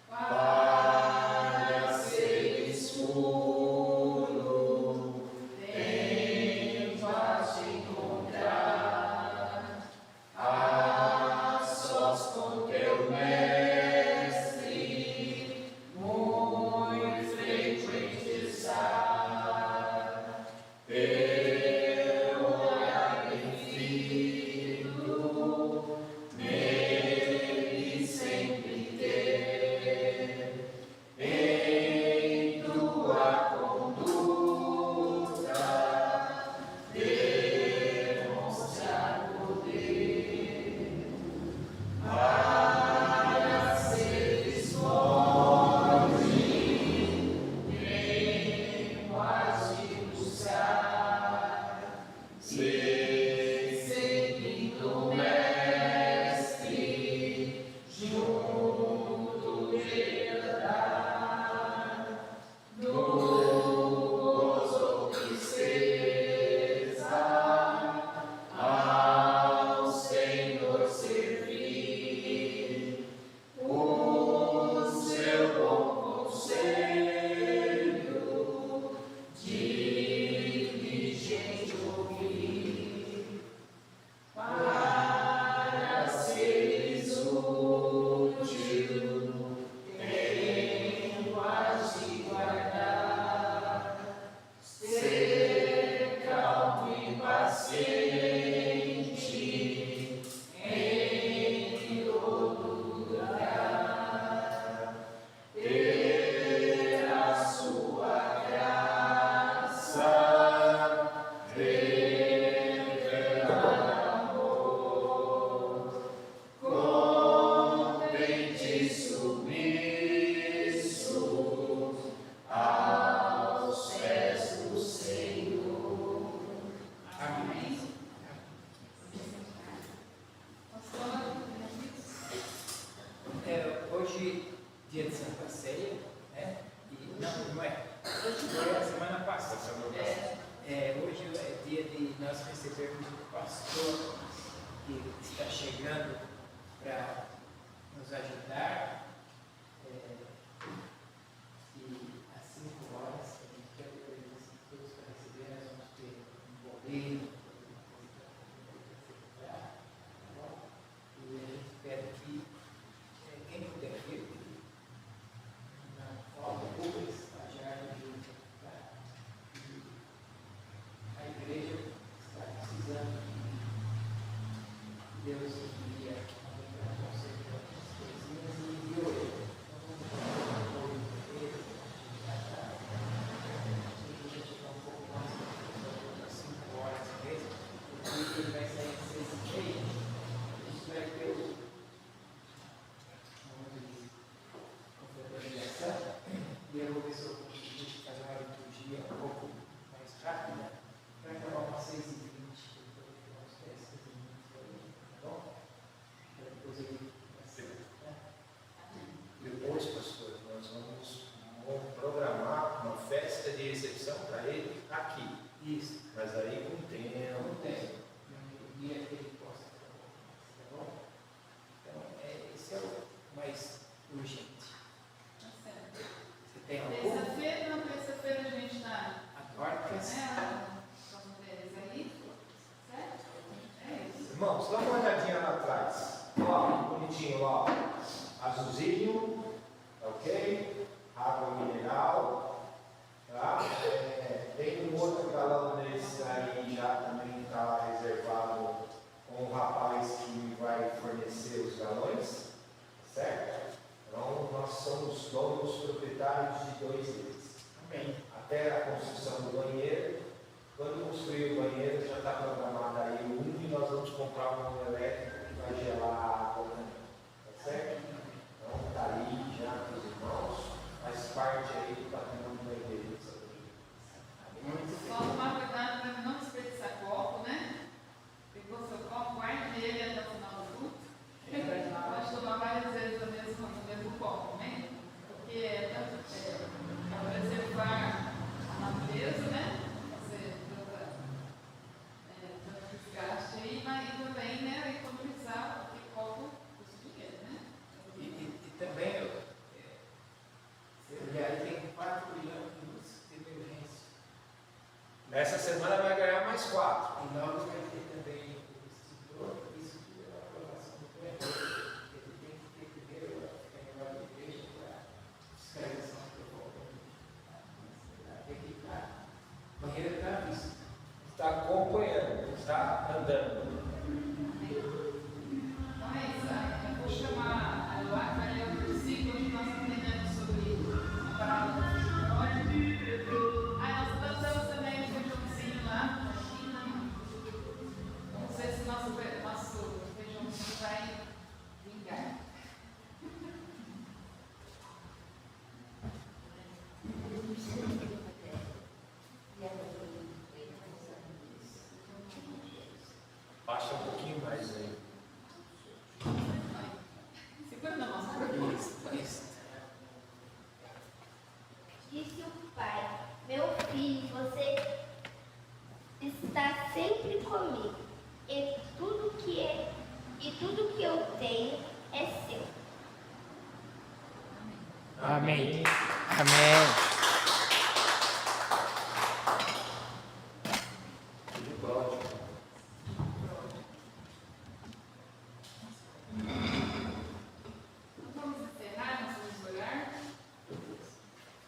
para seres puro, tenho paz de encontrar, a sós com teu mestre, muito frequente estar. Teu olhar bem-vindo, nele sempre ter, em tua conduta, demonstrar poder, para seres forte, nem quase buscar, ser seguindo o mestre, junto de andar, no gozo ou tristeza, ao Senhor servir, o seu bom conselho, diligente ouvir, para seres útil, tenho paz de guardar, ser calmo e paciente em todo lugar, ter a sua graça, revelar amor, contente e submisso aos pés do Senhor. Amém. Pastor, Hoje, dia de Santa Ceia, né? E, não é. Hoje foi a semana passada. Hoje é dia de nós recebermos o pastor que está chegando para nos ajudar. E às 5 horas, a gente quer que todos para receber, nós vamos ter um boleiro. E a gente pede que quem puder vir, não falta Rubens, estagiário junto, tá? E a igreja está precisando que Deus envia alguém para consertar as coisinhas e enviou ele. Então vamos dar um apoio para ele, para chegar um pouco mais às 5 horas mesmo, porque ele vai sair às 6h30. A gente vai ter o confraternização, e eu vou ver se eu consigo fazer uma liturgia um pouco mais rápida, para acabar umas 6h20, depois de uns 10 minutos aí, tá bom? Para depois ele né? Depois, pastor, nós vamos programar uma festa de recepção para ele aqui. Isso, Mas aí com tempo. não tem. No dia que ele possa trabalhar, tá bom? Então, esse é o mais urgente. tá certo. Você tem algum? Terça-feira, não, terça-feira a gente está. A Dorcas. bonitinho, ó. Azulzinho, ok? Água mineral, tá? Tem um outro galão desse aí, já também está reservado com o rapaz que vai fornecer os galões, certo? Então, nós somos donos proprietários de 2 deles. Amém. Até a construção do banheiro. Quando construir o banheiro, já está programado aí um, e nós vamos comprar um elétrico que vai gelar a água também. Tá certo? Então, está aí já para os irmãos, faz parte aí do patrimônio da igreja. Só tomar cuidado para não desperdiçar copo, né? Pegou seu copo, guarde ele até o final do culto. Pode tomar várias vezes no mesmo copo, né? Porque é para preservar a natureza, né? Você tanto desgaste aí, mas também, né, economizar, porque copo custa dinheiro, né? E também, se olhar, tem 4 milhões de emergência. Nessa semana vai ganhar mais 4. E logo vai ter também o extintor, isso tudo é uma aprovação do governo. Ele tem que ter primeiro a negócio da igreja para fiscalização do povo. Tem que estar. O banheiro está à vista. Está acompanhando, está andando. Então é isso, eu vou chamar a Eloá, que vai ler o versículo que nós aprendemos sobre a parábola do feijão. Nós plantamos também um feijãozinho lá, na China. Vamos ver se nosso feijãozinho vai vingar. Baixa um pouquinho mais aí. Segura na nossa boca. Isso. Disse o pai: Meu filho, você está sempre comigo, e tudo que eu tenho é seu. Amém. Amém. Tudo pródigo. Então vamos encerrar, nós vamos orar.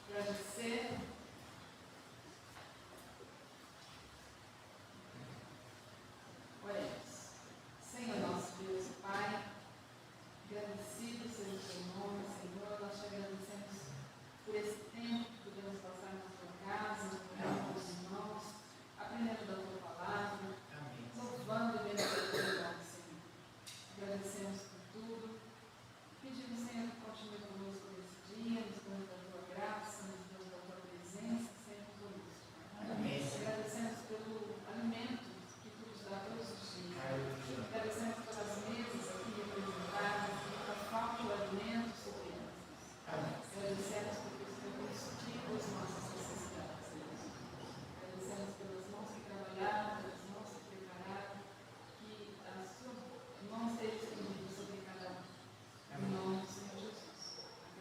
Agradecer. Oremos. Senhor nosso Deus e Pai, agradecido seja o teu nome, Senhor, nós te agradecemos por esse tempo que podemos passar na tua casa, com os irmãos, aprendendo da tua palavra, louvando e bendizendo o teu nome, Senhor. Agradecemos por tudo. Pedimos, Senhor, que continue conosco nesse dia, nos dando da tua graça, nos dando da tua presença, sempre conosco. Amém. Agradecemos pelo alimento que tu nos dá todos os dias. Agradecemos pelas mesas aqui representadas, que nunca falta o alimento sobre elas. Agradecemos porque o Senhor tem suprido as nossas necessidades, Deus. Agradecemos pelas mãos que trabalharam, pelas mãos que prepararam, que as suas mãos estejam estendidas sobre cada um. Em nome do Senhor Jesus.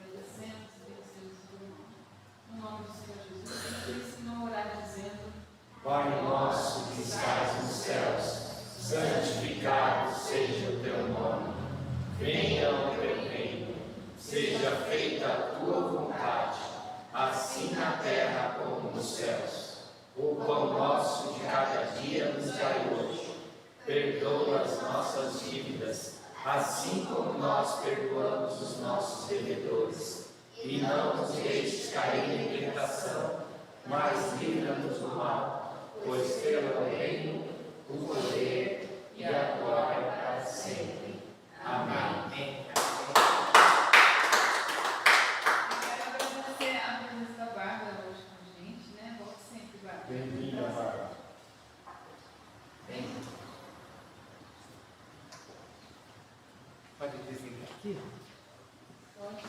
Agradecemos e bendecemos o teu nome. No nome do Senhor Jesus, ele ensinou a orar dizendo: Pai nosso que estás nos céus, santificado seja o teu nome. Venha o teu reino. Seja feita a tua vontade, assim na terra como nos céus. O pão nosso de cada dia nos dai hoje. Perdoa as nossas dívidas, assim como nós perdoamos os nossos devedores. E não nos deixes cair em tentação, mas livra-nos do mal, pois teu é o reino, o poder e a glória para sempre. Amém. Quero agradecer a presença da Bárbara hoje com a gente, né? Volte sempre, Bárbara. Bem-vinda, Bárbara. Pode desligar aqui? Pode.